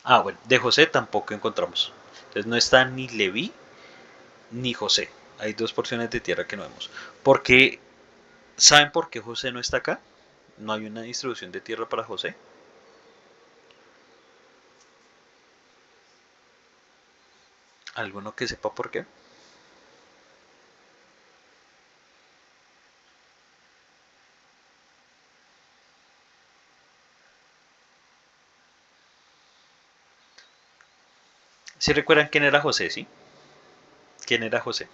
Speaker 1: Ah, bueno, de José tampoco encontramos. Entonces no está ni Leví ni José. Hay dos porciones de tierra que no vemos. Porque, ¿saben por qué José no está acá? No hay una distribución de tierra para José. ¿Alguno que sepa por qué? ¿Sí recuerdan quién era José, sí? ¿Quién era José?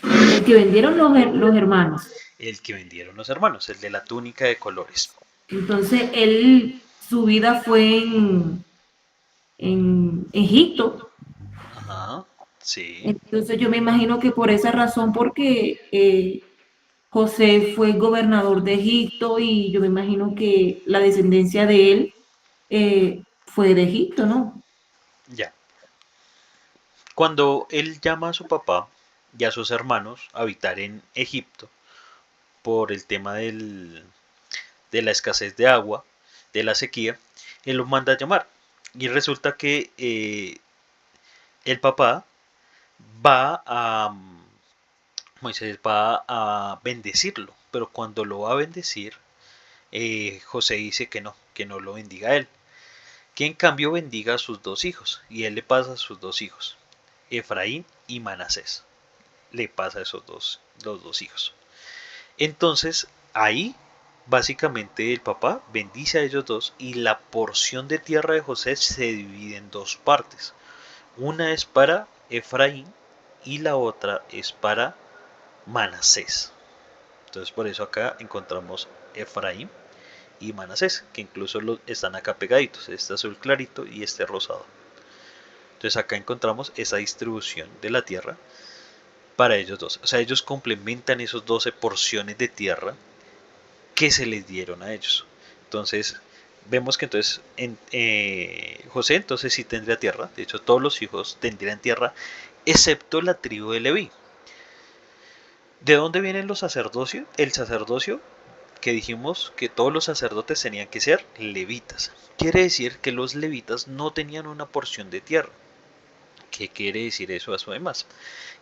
Speaker 3: El que vendieron los hermanos.
Speaker 1: El que vendieron los hermanos, el de la túnica de colores.
Speaker 3: Entonces, su vida fue en Egipto.
Speaker 1: Ajá, sí.
Speaker 3: Entonces, yo me imagino que por esa razón, porque José fue gobernador de Egipto y yo me imagino que la descendencia de él fue de Egipto, ¿no?
Speaker 1: Ya. Cuando él llama a su papá y a sus hermanos a habitar en Egipto por el tema de la escasez de agua, de la sequía, él los manda a llamar. Y resulta que el papá va a, Moisés va a bendecirlo, pero cuando lo va a bendecir, José dice que no lo bendiga a él, que en cambio bendiga a sus dos hijos, y él le pasa a sus dos hijos, Efraín y Manasés, le pasa a los dos hijos. Entonces ahí básicamente el papá bendice a ellos dos y la porción de tierra de José se divide en dos partes. Una es para Efraín y la otra es para Manasés. Entonces por eso acá encontramos Efraín y Manasés, que incluso están acá pegaditos, este azul clarito y este rosado. Entonces acá encontramos esa distribución de la tierra para ellos dos. O sea, ellos complementan esos 12 porciones de tierra que se les dieron a ellos. Entonces vemos que entonces José entonces sí tendría tierra. De hecho todos los hijos tendrían tierra, excepto la tribu de Leví. ¿De dónde vienen los sacerdocios? El sacerdocio, que dijimos que todos los sacerdotes tenían que ser levitas. Quiere decir que los levitas no tenían una porción de tierra. ¿Qué quiere decir eso a su demás?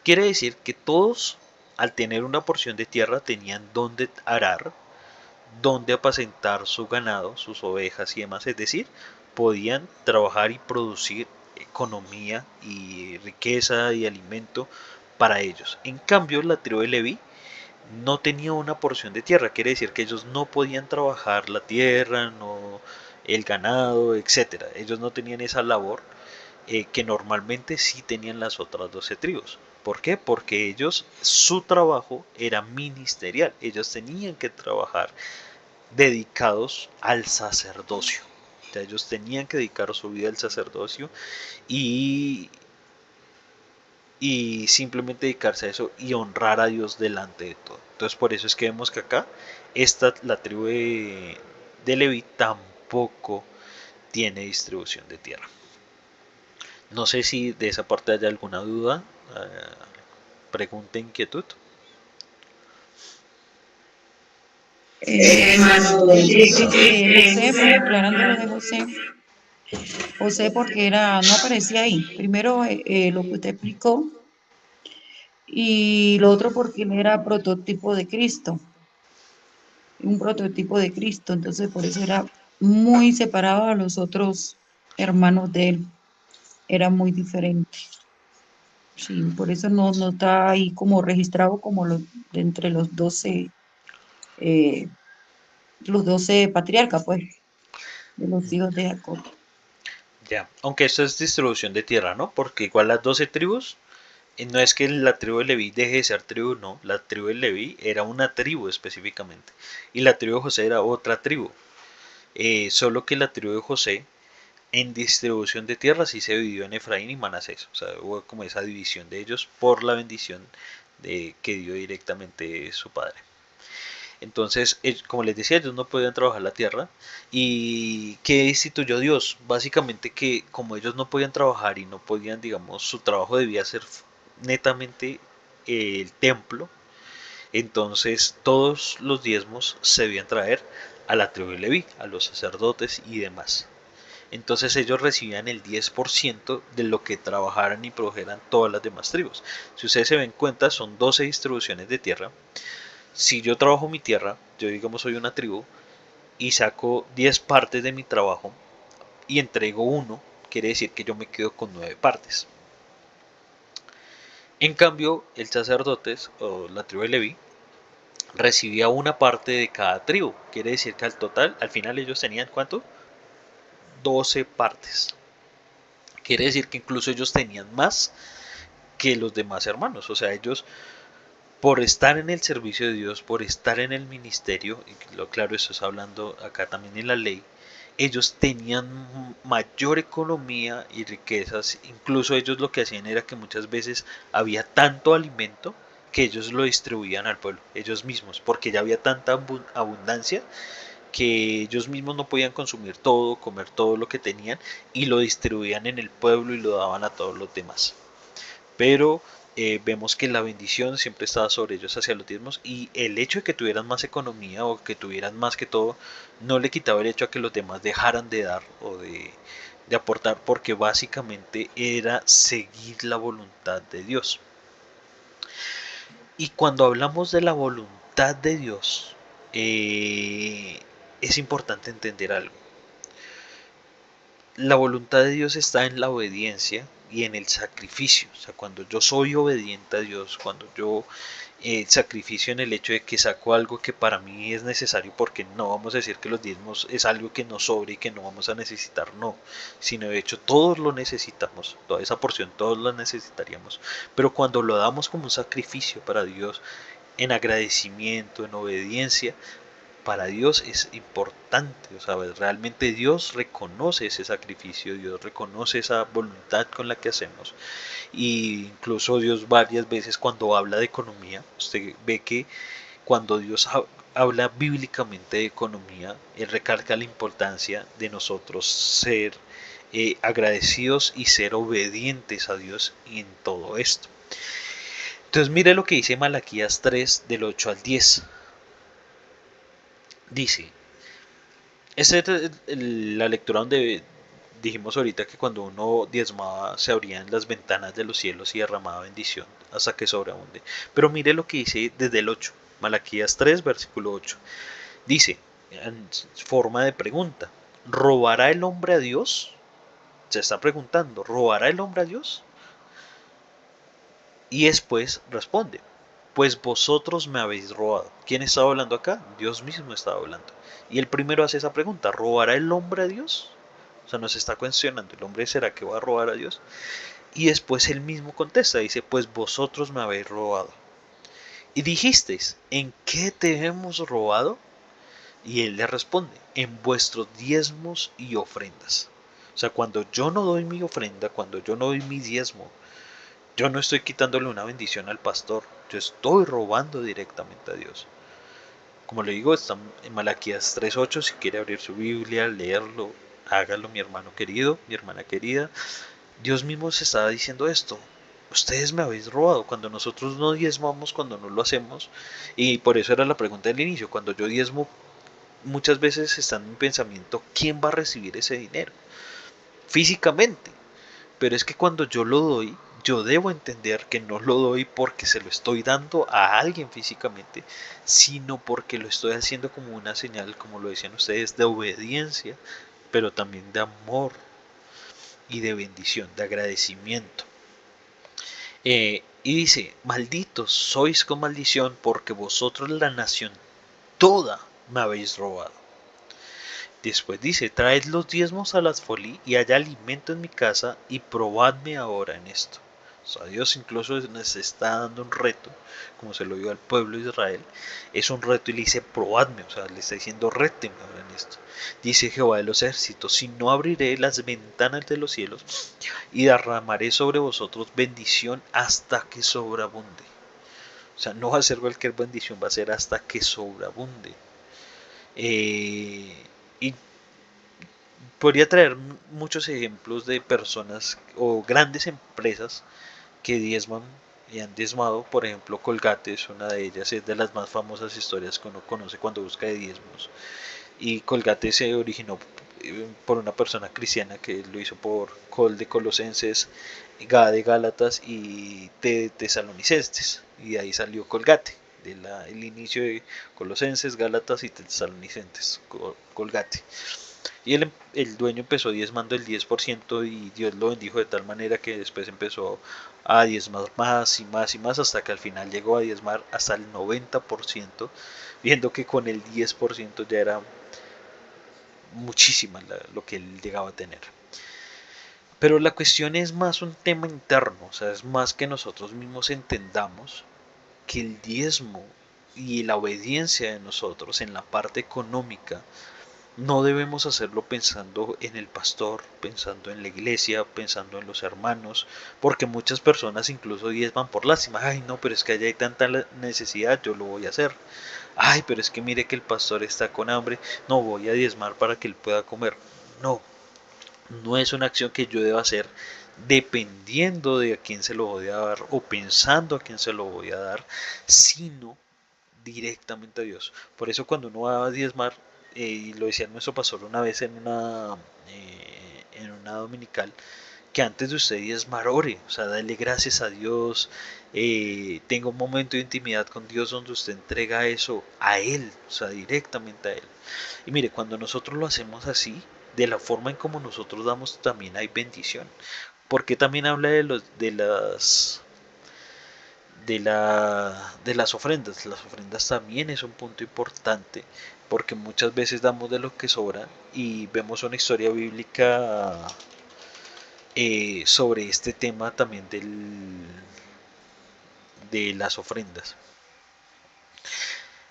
Speaker 1: Quiere decir que todos, al tener una porción de tierra, tenían donde arar, donde apacentar su ganado, sus ovejas y demás. Es decir, podían trabajar y producir economía y riqueza y alimento para ellos. En cambio, la tribu de Leví no tenía una porción de tierra, quiere decir que ellos no podían trabajar la tierra, no el ganado, etcétera. Ellos no tenían esa labor que normalmente sí tenían las otras 12 tribus. ¿Por qué? Porque ellos, su trabajo era ministerial, ellos tenían que trabajar dedicados al sacerdocio. O sea, ellos tenían que dedicar su vida al sacerdocio y, y simplemente dedicarse a eso y honrar a Dios delante de todo. Entonces por eso es que vemos que acá la tribu de Leví tampoco tiene distribución de tierra. No sé si de esa parte hay alguna duda, pregunta, inquietud.
Speaker 2: Hermano, dice que José, aclarando lo de José, José porque no aparecía ahí. Primero lo que usted explicó y lo otro porque él era prototipo de Cristo, un prototipo de Cristo, entonces por eso era muy separado a los otros hermanos de él, era muy diferente. Sí, por eso no está ahí como registrado como de entre eh, los 12 patriarcas, pues, de los hijos de Jacob.
Speaker 1: Ya, aunque esto es distribución de tierra, ¿no? Porque igual las 12 tribus, no es que la tribu de Leví deje de ser tribu, no. La tribu de Leví era una tribu específicamente. Y la tribu de José era otra tribu. Solo que la tribu de José en distribución de tierra sí se dividió en Efraín y Manasés. O sea, hubo como esa división de ellos por la bendición que dio directamente su padre. Entonces, como les decía, ellos no podían trabajar la tierra. ¿Y qué instituyó Dios? Básicamente que como ellos no podían trabajar y no podían, digamos, su trabajo debía ser netamente el templo, entonces todos los diezmos se debían traer a la tribu de Leví, a los sacerdotes y demás. Entonces ellos recibían el 10% de lo que trabajaran y produjeran todas las demás tribus. Si ustedes se ven cuenta, son 12 distribuciones de tierra. Si yo trabajo mi tierra, yo digamos soy una tribu, y saco 10 partes de mi trabajo y entrego uno, quiere decir que yo me quedo con 9 partes. En cambio, el sacerdote o la tribu de Leví recibía una parte de cada tribu, quiere decir que al total, al final ellos tenían ¿cuánto? 12 partes. Quiere decir que incluso ellos tenían más que los demás hermanos, o sea, ellos por estar en el servicio de Dios, por estar en el ministerio, y lo claro, eso es hablando acá también en la ley, ellos tenían mayor economía y riquezas, incluso ellos lo que hacían era que muchas veces había tanto alimento que ellos lo distribuían al pueblo, ellos mismos, porque ya había tanta abundancia que ellos mismos no podían consumir todo, comer todo lo que tenían y lo distribuían en el pueblo y lo daban a todos los demás. Pero vemos que la bendición siempre estaba sobre ellos hacia los diezmos y el hecho de que tuvieran más economía o que tuvieran más que todo no le quitaba el hecho a que los demás dejaran de dar o de aportar, porque básicamente era seguir la voluntad de Dios. Y cuando hablamos de la voluntad de Dios, es importante entender algo. La voluntad de Dios está en la obediencia y en el sacrificio. O sea, cuando yo soy obediente a Dios, cuando yo sacrificio en el hecho de que saco algo que para mí es necesario, porque no vamos a decir que los diezmos es algo que nos sobre y que no vamos a necesitar, no, sino de hecho todos lo necesitamos, toda esa porción todos la necesitaríamos, pero cuando lo damos como un sacrificio para Dios, en agradecimiento, en obediencia, para Dios es importante, o sea, realmente Dios reconoce ese sacrificio, Dios reconoce esa voluntad con la que hacemos. Y incluso Dios varias veces cuando habla de economía, usted ve que cuando Dios habla bíblicamente de economía, Él recalca la importancia de nosotros ser agradecidos y ser obedientes a Dios en todo esto. Entonces mire lo que dice Malaquías 3 del 8 al 10. Dice, esta es la lectura donde dijimos ahorita que cuando uno diezmaba se abrían las ventanas de los cielos y derramaba bendición hasta que sobreabunde. Pero mire lo que dice desde el 8, Malaquías 3, versículo 8. Dice, en forma de pregunta, ¿robará el hombre a Dios? Se está preguntando, ¿robará el hombre a Dios? Y después responde, pues vosotros me habéis robado. ¿Quién estaba hablando acá? Dios mismo estaba hablando. Y el primero hace esa pregunta, ¿robará el hombre a Dios? O sea, nos está cuestionando, ¿el hombre será que va a robar a Dios? Y después él mismo contesta, dice, pues vosotros me habéis robado. Y dijisteis, ¿en qué te hemos robado? Y él le responde, en vuestros diezmos y ofrendas. O sea, cuando yo no doy mi ofrenda, cuando yo no doy mi diezmo, yo no estoy quitándole una bendición al pastor, yo estoy robando directamente a Dios. Como le digo, está en Malaquías 3.8, si quiere abrir su Biblia, leerlo, hágalo, mi hermano querido, mi hermana querida. Dios mismo se está diciendo esto. Ustedes me habéis robado cuando nosotros no diezmamos, cuando no lo hacemos. Y por eso era la pregunta del inicio. Cuando yo diezmo, muchas veces está en mi pensamiento, ¿quién va a recibir ese dinero? Físicamente. Pero es que cuando yo lo doy, yo debo entender que no lo doy porque se lo estoy dando a alguien físicamente, sino porque lo estoy haciendo como una señal, como lo decían ustedes, de obediencia, pero también de amor y de bendición, de agradecimiento. Y dice, malditos sois con maldición porque vosotros la nación toda me habéis robado. Después dice, traed los diezmos a las folí y haya alimento en mi casa y probadme ahora en esto. O sea, Dios incluso nos está dando un reto, como se lo dio al pueblo de Israel, es un reto y le dice, probadme, o sea, le está diciendo, réteme ahora en esto. Dice Jehová de los ejércitos, si no abriré las ventanas de los cielos y derramaré sobre vosotros bendición hasta que sobreabunde. O sea, no va a ser cualquier bendición, va a ser hasta que sobreabunde. Y podría traer muchos ejemplos de personas o grandes empresas que diezman y han diezmado. Por ejemplo, Colgate es una de ellas, es de las más famosas historias que uno conoce cuando busca de diezmos. Y Colgate se originó por una persona cristiana que lo hizo por Col de Colosenses, Ga de Gálatas y de Tesalonicenses. Y de ahí salió Colgate, el inicio de Colosenses, Gálatas y Tesalonicenses, Colgate. Y el dueño empezó diezmando el 10% y Dios lo bendijo de tal manera que después empezó a diezmar más y más y más hasta que al final llegó a diezmar hasta el 90%, viendo que con el 10% ya era muchísima lo que él llegaba a tener. Pero la cuestión es más un tema interno, o sea, es más que nosotros mismos entendamos que el diezmo y la obediencia de nosotros en la parte económica no debemos hacerlo pensando en el pastor, pensando en la iglesia, pensando en los hermanos, porque muchas personas incluso diezman por lástima. Ay, no, pero es que allá hay tanta necesidad, yo lo voy a hacer. Ay, pero es que mire que el pastor está con hambre, no voy a diezmar para que él pueda comer. No, no es una acción que yo deba hacer dependiendo de a quién se lo voy a dar o pensando a quién se lo voy a dar, sino directamente a Dios. Por eso cuando uno va a diezmar, y lo decía nuestro pastor una vez en una dominical, que antes de usted diezmar ore, o sea, dale gracias a Dios, tenga un momento de intimidad con Dios donde usted entrega eso a Él, o sea, directamente a Él. Y mire, cuando nosotros lo hacemos así, de la forma en como nosotros damos, también hay bendición. Porque también habla de las ofrendas. Las ofrendas también es un punto importante porque muchas veces damos de lo que sobra y vemos una historia bíblica sobre este tema también de las ofrendas.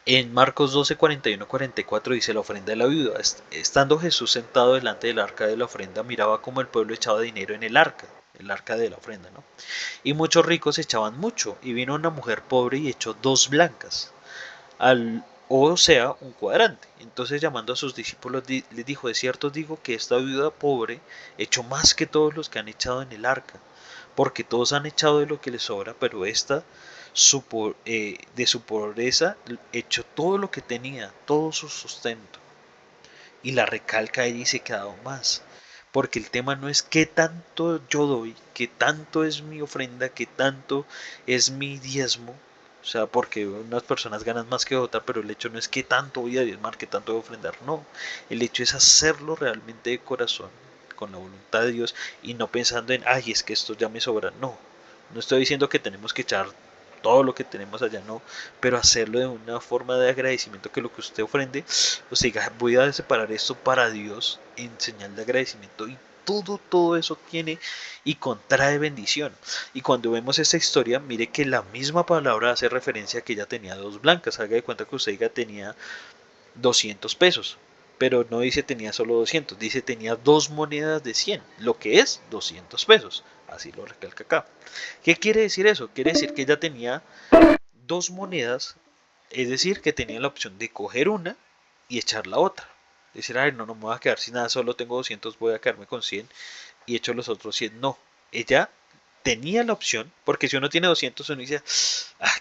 Speaker 1: En Marcos 12, 41, 44 dice la ofrenda de la viuda. Estando Jesús sentado delante del arca de la ofrenda, miraba como el pueblo echaba dinero en el arca de la ofrenda, ¿no? Y muchos ricos echaban mucho, y vino una mujer pobre y echó 2 blancas, o sea, un cuadrante. Entonces llamando a sus discípulos les dijo, de cierto os digo que esta viuda pobre echó más que todos los que han echado en el arca, porque todos han echado de lo que les sobra, pero esta de su pobreza echó todo lo que tenía, todo su sustento. Y la recalca ella y se quedó más. Porque el tema no es qué tanto yo doy, qué tanto es mi ofrenda, qué tanto es mi diezmo. O sea, porque unas personas ganan más que otras, pero el hecho no es qué tanto voy a diezmar, qué tanto voy a ofrendar. No, el hecho es hacerlo realmente de corazón, con la voluntad de Dios y no pensando en, ay, es que esto ya me sobra. No, no estoy diciendo que tenemos que echar todo lo que tenemos allá, no, pero hacerlo de una forma de agradecimiento, que lo que usted ofrende, o sea, voy a separar esto para Dios en señal de agradecimiento, y todo eso tiene y contrae bendición. Y cuando vemos esta historia, mire que la misma palabra hace referencia a que ella tenía 2 blancas. Haga de cuenta que usted diga tenía 200 pesos, pero no dice tenía solo 200, dice tenía 2 monedas de 100, lo que es 200 pesos. Así lo recalca acá. ¿Qué quiere decir eso? Quiere decir que ella tenía 2 monedas, es decir, que tenía la opción de coger una y echar la otra. Decir, ay, no, no me voy a quedar sin nada, solo tengo 200, voy a quedarme con 100 y echo los otros 100. No, ella tenía la opción, porque si uno tiene 200, uno dice, ah,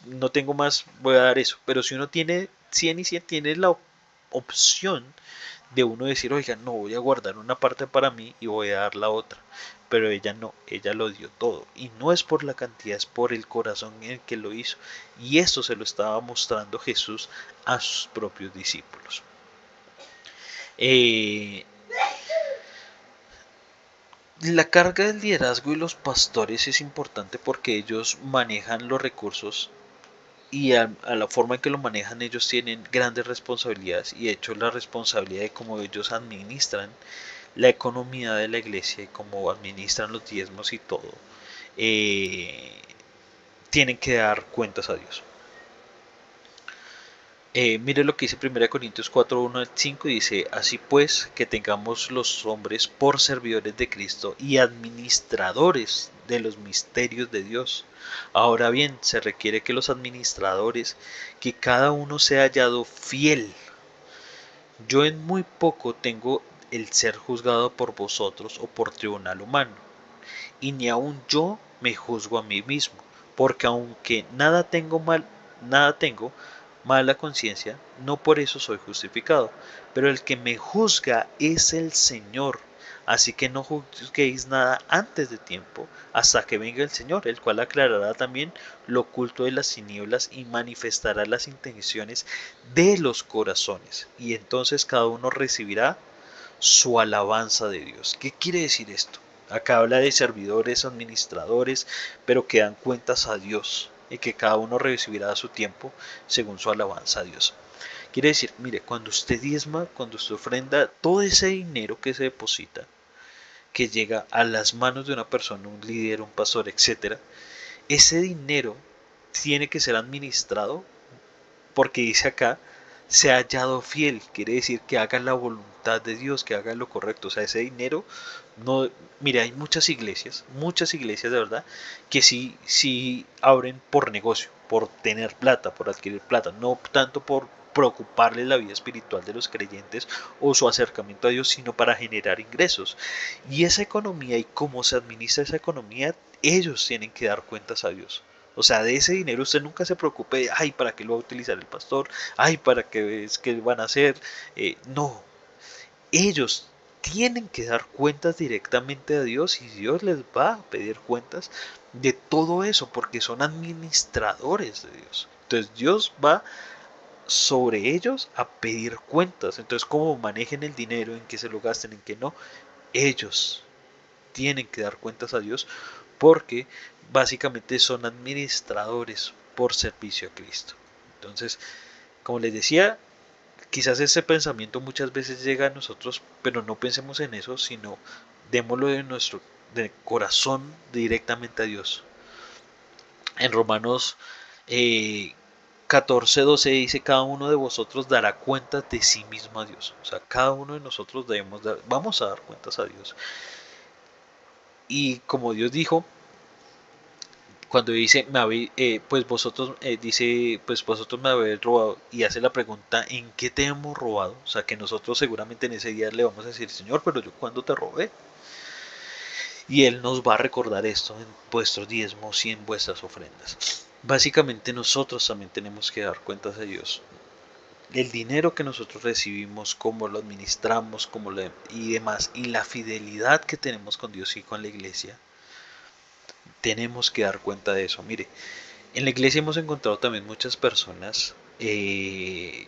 Speaker 1: no tengo más, voy a dar eso. Pero si uno tiene 100 y 100, tiene la opción de uno decir, oiga, no, voy a guardar una parte para mí y voy a dar la otra. Pero ella no, ella lo dio todo. Y no es por la cantidad, es por el corazón en el que lo hizo. Y esto se lo estaba mostrando Jesús a sus propios discípulos. La carga del liderazgo y los pastores es importante porque ellos manejan los recursos y a la forma en que lo manejan ellos tienen grandes responsabilidades, y de hecho la responsabilidad de cómo ellos administran la economía de la iglesia y cómo administran los diezmos y todo, tienen que dar cuentas a Dios. Mire lo que dice 1 Corintios 4, 1 al 5, dice, así pues que tengamos los hombres por servidores de Cristo y administradores de los misterios de Dios. Ahora bien, se requiere que los administradores, que cada uno sea hallado fiel. Yo en muy poco tengo el ser juzgado por vosotros o por tribunal humano, y ni aun yo me juzgo a mí mismo, porque aunque nada tengo mala conciencia, no por eso soy justificado, pero el que me juzga es el Señor. Así que no juzguéis nada antes de tiempo, hasta que venga el Señor, el cual aclarará también lo oculto de las tinieblas y manifestará las intenciones de los corazones. Y entonces cada uno recibirá su alabanza de Dios. ¿Qué quiere decir esto? Acá habla de servidores, administradores, pero que dan cuentas a Dios y que cada uno recibirá a su tiempo según su alabanza a Dios. Quiere decir, mire, cuando usted diezma, cuando usted ofrenda, todo ese dinero que se deposita, que llega a las manos de una persona, un líder, un pastor, etcétera, ese dinero tiene que ser administrado, porque dice acá, se ha hallado fiel, quiere decir que haga la voluntad de Dios, que haga lo correcto. O sea, ese dinero no, mira, hay muchas iglesias de verdad, que sí abren por negocio, por tener plata, por adquirir plata, no tanto por preocuparle la vida espiritual de los creyentes o su acercamiento a Dios, sino para generar ingresos. Y esa economía y cómo se administra esa economía, ellos tienen que dar cuentas a Dios. O sea, de ese dinero usted nunca se preocupe de, ay, ¿para qué lo va a utilizar el pastor? Ay, ¿para qué es que van a hacer? No, ellos tienen que dar cuentas directamente a Dios y Dios les va a pedir cuentas de todo eso porque son administradores de Dios. Entonces Dios va sobre ellos a pedir cuentas. Entonces, cómo manejen el dinero, en qué se lo gasten, en qué no, ellos tienen que dar cuentas a Dios porque básicamente son administradores por servicio a Cristo. Entonces, como les decía, quizás ese pensamiento muchas veces llega a nosotros, pero no pensemos en eso, sino démoslo de nuestro de corazón directamente a Dios. En Romanos 14:12 dice, cada uno de vosotros dará cuenta de sí mismo a Dios. O sea, cada uno de nosotros vamos a dar cuentas a Dios. Y como Dios dijo, cuando dice, pues vosotros, dice, pues vosotros me habéis robado, y hace la pregunta, ¿en qué te hemos robado? O sea, que nosotros seguramente en ese día le vamos a decir, Señor, pero yo cuándo te robé. Y Él nos va a recordar esto en vuestros diezmos y en vuestras ofrendas. Básicamente nosotros también tenemos que dar cuentas a Dios. El dinero que nosotros recibimos, cómo lo administramos, y demás, y la fidelidad que tenemos con Dios y con la iglesia, tenemos que dar cuenta de eso. Mire, en la iglesia hemos encontrado también muchas personas que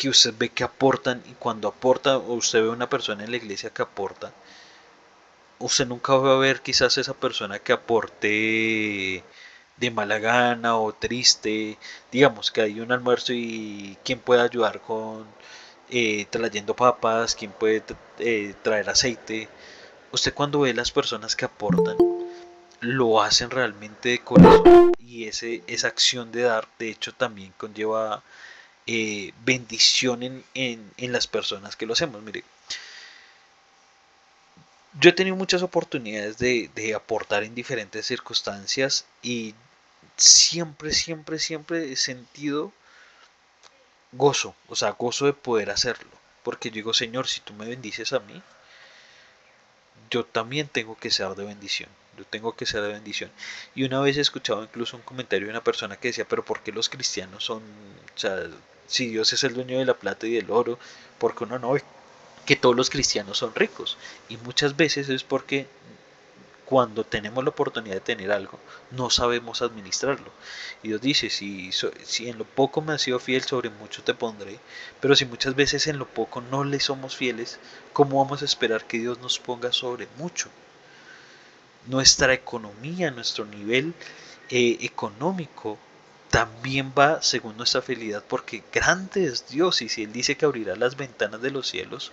Speaker 1: usted ve que aportan, y cuando aporta o usted ve una persona en la iglesia que aporta, usted nunca va a ver quizás esa persona que aporte de mala gana o triste. Digamos que hay un almuerzo y quién puede ayudar con trayendo papas, quién puede traer aceite. Usted cuando ve las personas que aportan, lo hacen realmente de corazón, y esa acción de dar, de hecho, también conlleva bendición en las personas que lo hacemos. Mire, yo he tenido muchas oportunidades de aportar en diferentes circunstancias y siempre, siempre, siempre he sentido gozo, o sea, gozo de poder hacerlo. Porque yo digo, Señor, si tú me bendices a mí, yo también tengo que ser de bendición. Yo tengo que ser de bendición. Y una vez he escuchado incluso un comentario de una persona que decía, pero ¿por qué los cristianos son, o sea, si Dios es el dueño de la plata y del oro, ¿por qué uno no ve que todos los cristianos son ricos? Y muchas veces es porque cuando tenemos la oportunidad de tener algo, no sabemos administrarlo. Y Dios dice, si en lo poco me has sido fiel, sobre mucho te pondré. Pero si muchas veces en lo poco no le somos fieles, ¿cómo vamos a esperar que Dios nos ponga sobre mucho? Nuestra economía, nuestro nivel económico, también va según nuestra fidelidad, porque grande es Dios, y si Él dice que abrirá las ventanas de los cielos,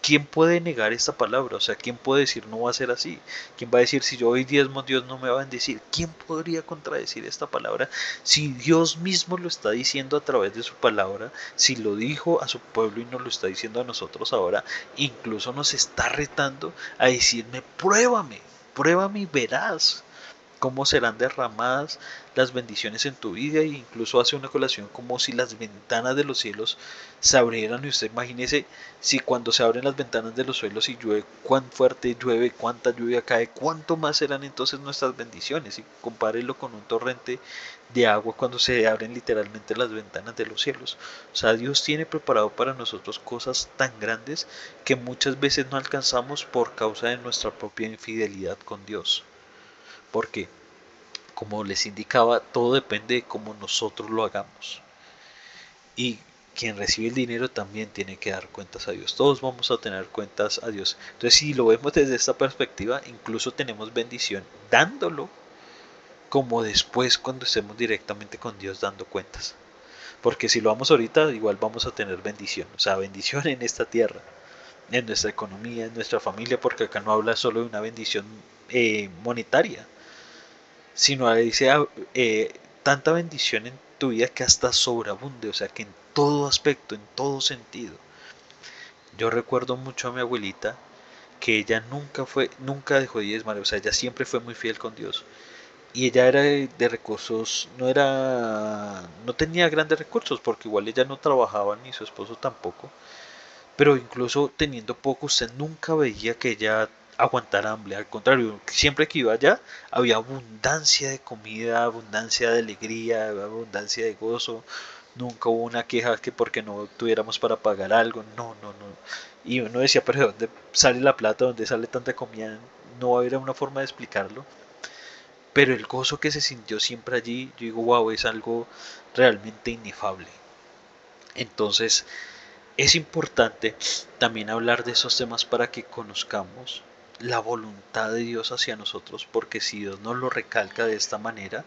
Speaker 1: ¿quién puede negar esta palabra? O sea, ¿quién puede decir no va a ser así? ¿Quién va a decir si yo doy diezmo Dios no me va a bendecir? ¿Quién podría contradecir esta palabra si Dios mismo lo está diciendo a través de su palabra? Si lo dijo a su pueblo y nos lo está diciendo a nosotros ahora, incluso nos está retando a decirme, pruébame, pruébame y verás cómo serán derramadas las bendiciones en tu vida, e incluso hace una colación como si las ventanas de los cielos se abrieran. Y usted imagínese, si cuando se abren las ventanas de los cielos y llueve, cuán fuerte llueve, cuánta lluvia cae, cuánto más serán entonces nuestras bendiciones, y compárelo con un torrente de agua cuando se abren literalmente las ventanas de los cielos. O sea, Dios tiene preparado para nosotros cosas tan grandes que muchas veces no alcanzamos por causa de nuestra propia infidelidad con Dios. Porque, como les indicaba, todo depende de cómo nosotros lo hagamos. Y quien recibe el dinero también tiene que dar cuentas a Dios. Todos vamos a tener cuentas a Dios. Entonces, si lo vemos desde esta perspectiva, incluso tenemos bendición dándolo, como después cuando estemos directamente con Dios dando cuentas. Porque si lo vamos ahorita, igual vamos a tener bendición. O sea, bendición en esta tierra, en nuestra economía, en nuestra familia, porque acá no habla solo de una bendición monetaria, sino dice tanta bendición en tu vida que hasta sobreabunde, o sea, que en todo aspecto, en todo sentido. Yo recuerdo mucho a mi abuelita que ella nunca dejó de diezmar, o sea, ella siempre fue muy fiel con Dios. Y ella era de recursos, no tenía grandes recursos, porque igual ella no trabajaba ni su esposo tampoco. Pero incluso teniendo poco, usted nunca veía que ella aguantara hambre. Al contrario, siempre que iba allá había abundancia de comida, abundancia de alegría, abundancia de gozo. nunca hubo una queja que porque no tuviéramos para pagar algo, no, no, no. Y uno decía, pero ¿de dónde sale la plata? ¿De dónde sale tanta comida? No había una forma de explicarlo. Pero el gozo que se sintió siempre allí, yo digo, wow, es algo realmente inefable. Entonces, es importante también hablar de esos temas para que conozcamos la voluntad de Dios hacia nosotros, porque si Dios nos lo recalca de esta manera,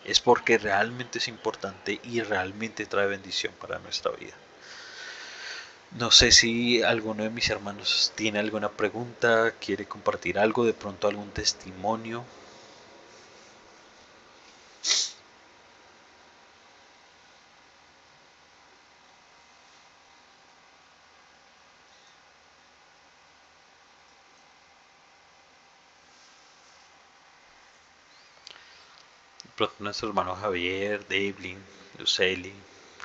Speaker 1: es porque realmente es importante y realmente trae bendición para nuestra vida. No sé si alguno de mis hermanos tiene alguna pregunta, quiere compartir algo, de pronto algún testimonio. De pronto nuestro hermano Javier, Devlin, Luceli,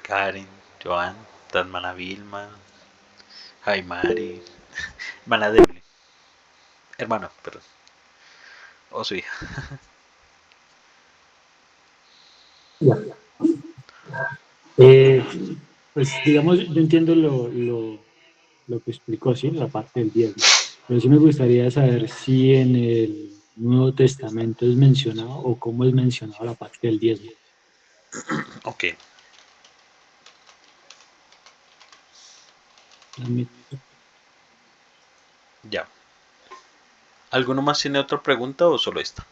Speaker 1: Karen, Joan, la hermana Vilma, Jaimari, hermana Devlin, hermano, perdón, o su hija.
Speaker 8: Ya. Eh, pues digamos, yo entiendo lo que explicó, ¿sí? La parte del diezmo. Pero sí me gustaría saber si en el Nuevo Testamento es mencionado o cómo es mencionado la parte del diezmo.
Speaker 1: Ok, ya. ¿Alguno más tiene otra pregunta o solo esta?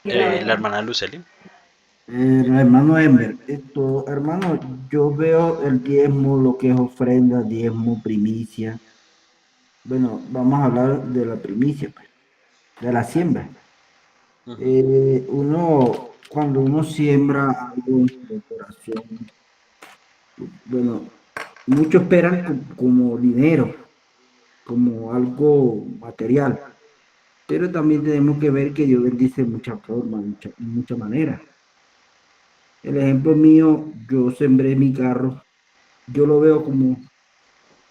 Speaker 1: La hermana Luceli.
Speaker 9: Hermano Ember, hermano, yo veo el diezmo, lo que es ofrenda, diezmo, primicia. Bueno, vamos a hablar de la primicia, pues, de la siembra.
Speaker 1: Ujú,
Speaker 9: Cuando uno siembra algo en su corazón, bueno, muchos esperan como dinero, como algo material, pero también tenemos que ver que Dios bendice de muchas formas, muchas maneras. El ejemplo mío, yo sembré mi carro, yo lo veo como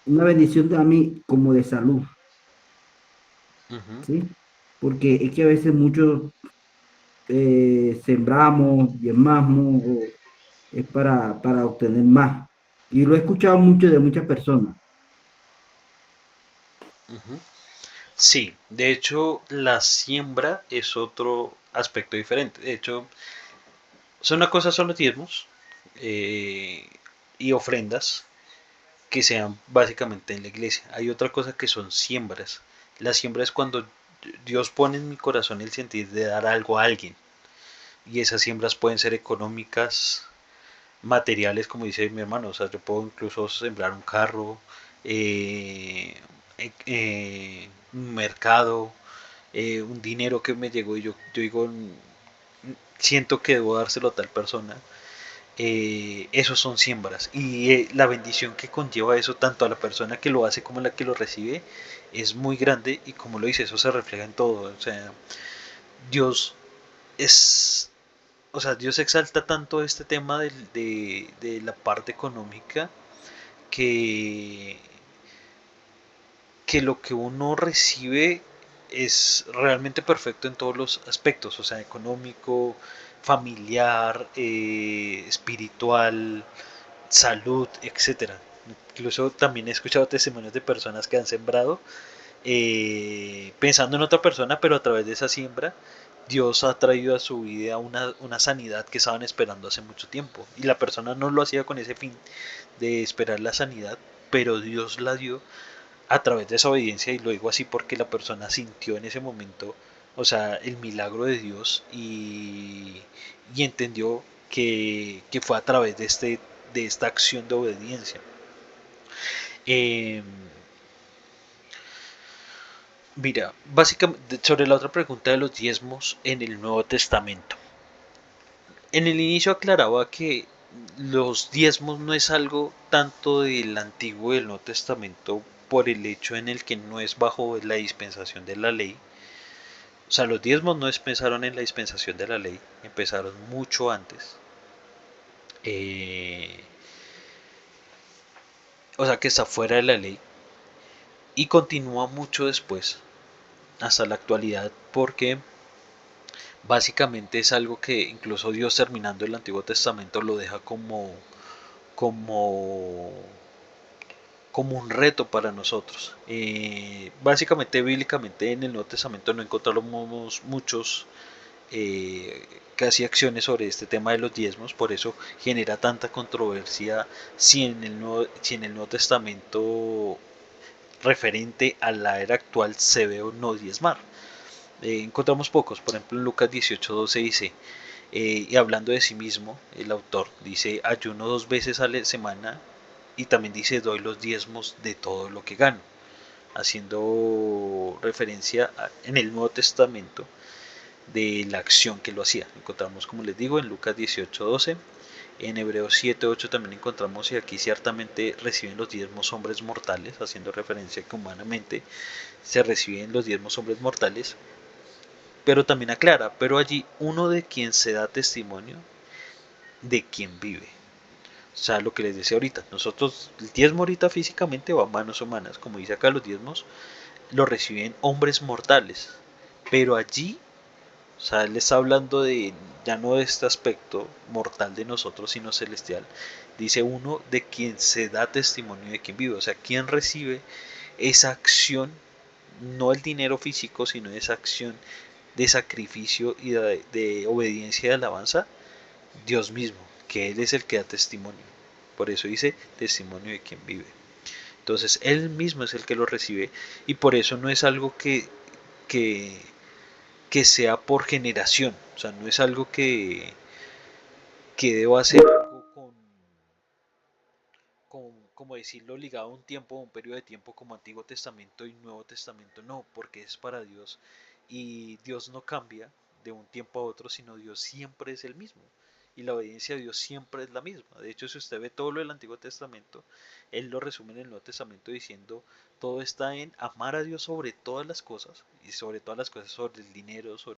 Speaker 9: una bendición a mí como de salud,
Speaker 1: ujú,
Speaker 9: ¿sí? Porque es que a veces muchos sembramos, diezmamos, es para obtener más. Y lo he escuchado mucho de muchas personas.
Speaker 1: ujú. Sí, de hecho la siembra es otro aspecto diferente. De hecho, son una cosa son los diezmos eh, y ofrendas que sean básicamente en la iglesia. Hay otra cosa que son siembras. La siembra es cuando Dios pone en mi corazón el sentir de dar algo a alguien. Y esas siembras pueden ser económicas, materiales, como dice mi hermano. O sea, yo puedo incluso sembrar un carro, eh, un mercado, un dinero que me llegó y yo digo, siento que debo dárselo a tal persona. Esos son siembras y la bendición que conlleva eso tanto a la persona que lo hace como a la que lo recibe es muy grande y como lo dice, eso se refleja en todo. O sea, Dios es, o sea, Dios exalta tanto este tema de la parte económica que, que lo que uno recibe es realmente perfecto en todos los aspectos, o sea, económico, familiar, espiritual, salud, etcétera. Incluso también he escuchado testimonios de personas que han sembrado pensando en otra persona, pero a través de esa siembra Dios ha traído a su vida una sanidad que estaban esperando hace mucho tiempo. Y la persona no lo hacía con ese fin de esperar la sanidad, pero Dios la dio a través de esa obediencia, y lo digo así porque la persona sintió en ese momento, o sea, el milagro de Dios y entendió que fue a través de esta acción de obediencia. Eh, Mira, básicamente sobre la otra pregunta de los diezmos en el Nuevo Testamento. En el inicio aclaraba que los diezmos no es algo tanto del Antiguo y del Nuevo Testamento por el hecho en el que no es bajo la dispensación de la ley. O sea, los diezmos no empezaron en la dispensación de la ley, empezaron mucho antes. Eh, o sea, que está fuera de la ley y continúa mucho después, hasta la actualidad, porque Básicamente es algo que incluso Dios terminando el Antiguo Testamento lo deja como, como un reto para nosotros. Básicamente, bíblicamente en el Nuevo Testamento no encontramos muchos casi acciones sobre este tema de los diezmos, por eso genera tanta controversia si en el Nuevo Testamento referente a la era actual se ve o no diezmar. Encontramos pocos, por ejemplo en Lucas 18:12 dice, y hablando de sí mismo, el autor dice, ayuno 2 veces a la semana y también dice, doy los diezmos de todo lo que gano, haciendo referencia en el Nuevo Testamento de la acción que lo hacía. Encontramos, como les digo, en Lucas 18:12, en Hebreos 7:8 también encontramos, y aquí ciertamente reciben los diezmos hombres mortales, haciendo referencia que humanamente se reciben los diezmos hombres mortales, pero también aclara, pero allí uno de quien se da testimonio de quien vive. O sea, lo que les decía ahorita, nosotros, el diezmo ahorita físicamente va a manos humanas, como dice acá, los diezmos lo reciben hombres mortales, pero allí, o sea, él está hablando de, ya no de este aspecto mortal de nosotros, sino celestial, dice uno de quien se da testimonio de quien vive, o sea, quien recibe esa acción, no el dinero físico, sino esa acción de sacrificio y de obediencia y de alabanza, Dios mismo, que Él es el que da testimonio. Por eso dice testimonio de quien vive. Entonces Él mismo es el que lo recibe y por eso no es algo que, que sea por generación. O sea, no es algo que deba ser algo como decirlo, ligado a un tiempo, a un periodo de tiempo como Antiguo Testamento y Nuevo Testamento. No, porque es para Dios. Y Dios no cambia de un tiempo a otro, sino Dios siempre es el mismo. Y la obediencia a Dios siempre es la misma. De hecho, si usted ve todo lo del Antiguo Testamento, Él lo resume en el Nuevo Testamento diciendo, todo está en amar a Dios sobre todas las cosas, y sobre todas las cosas, sobre el dinero, sobre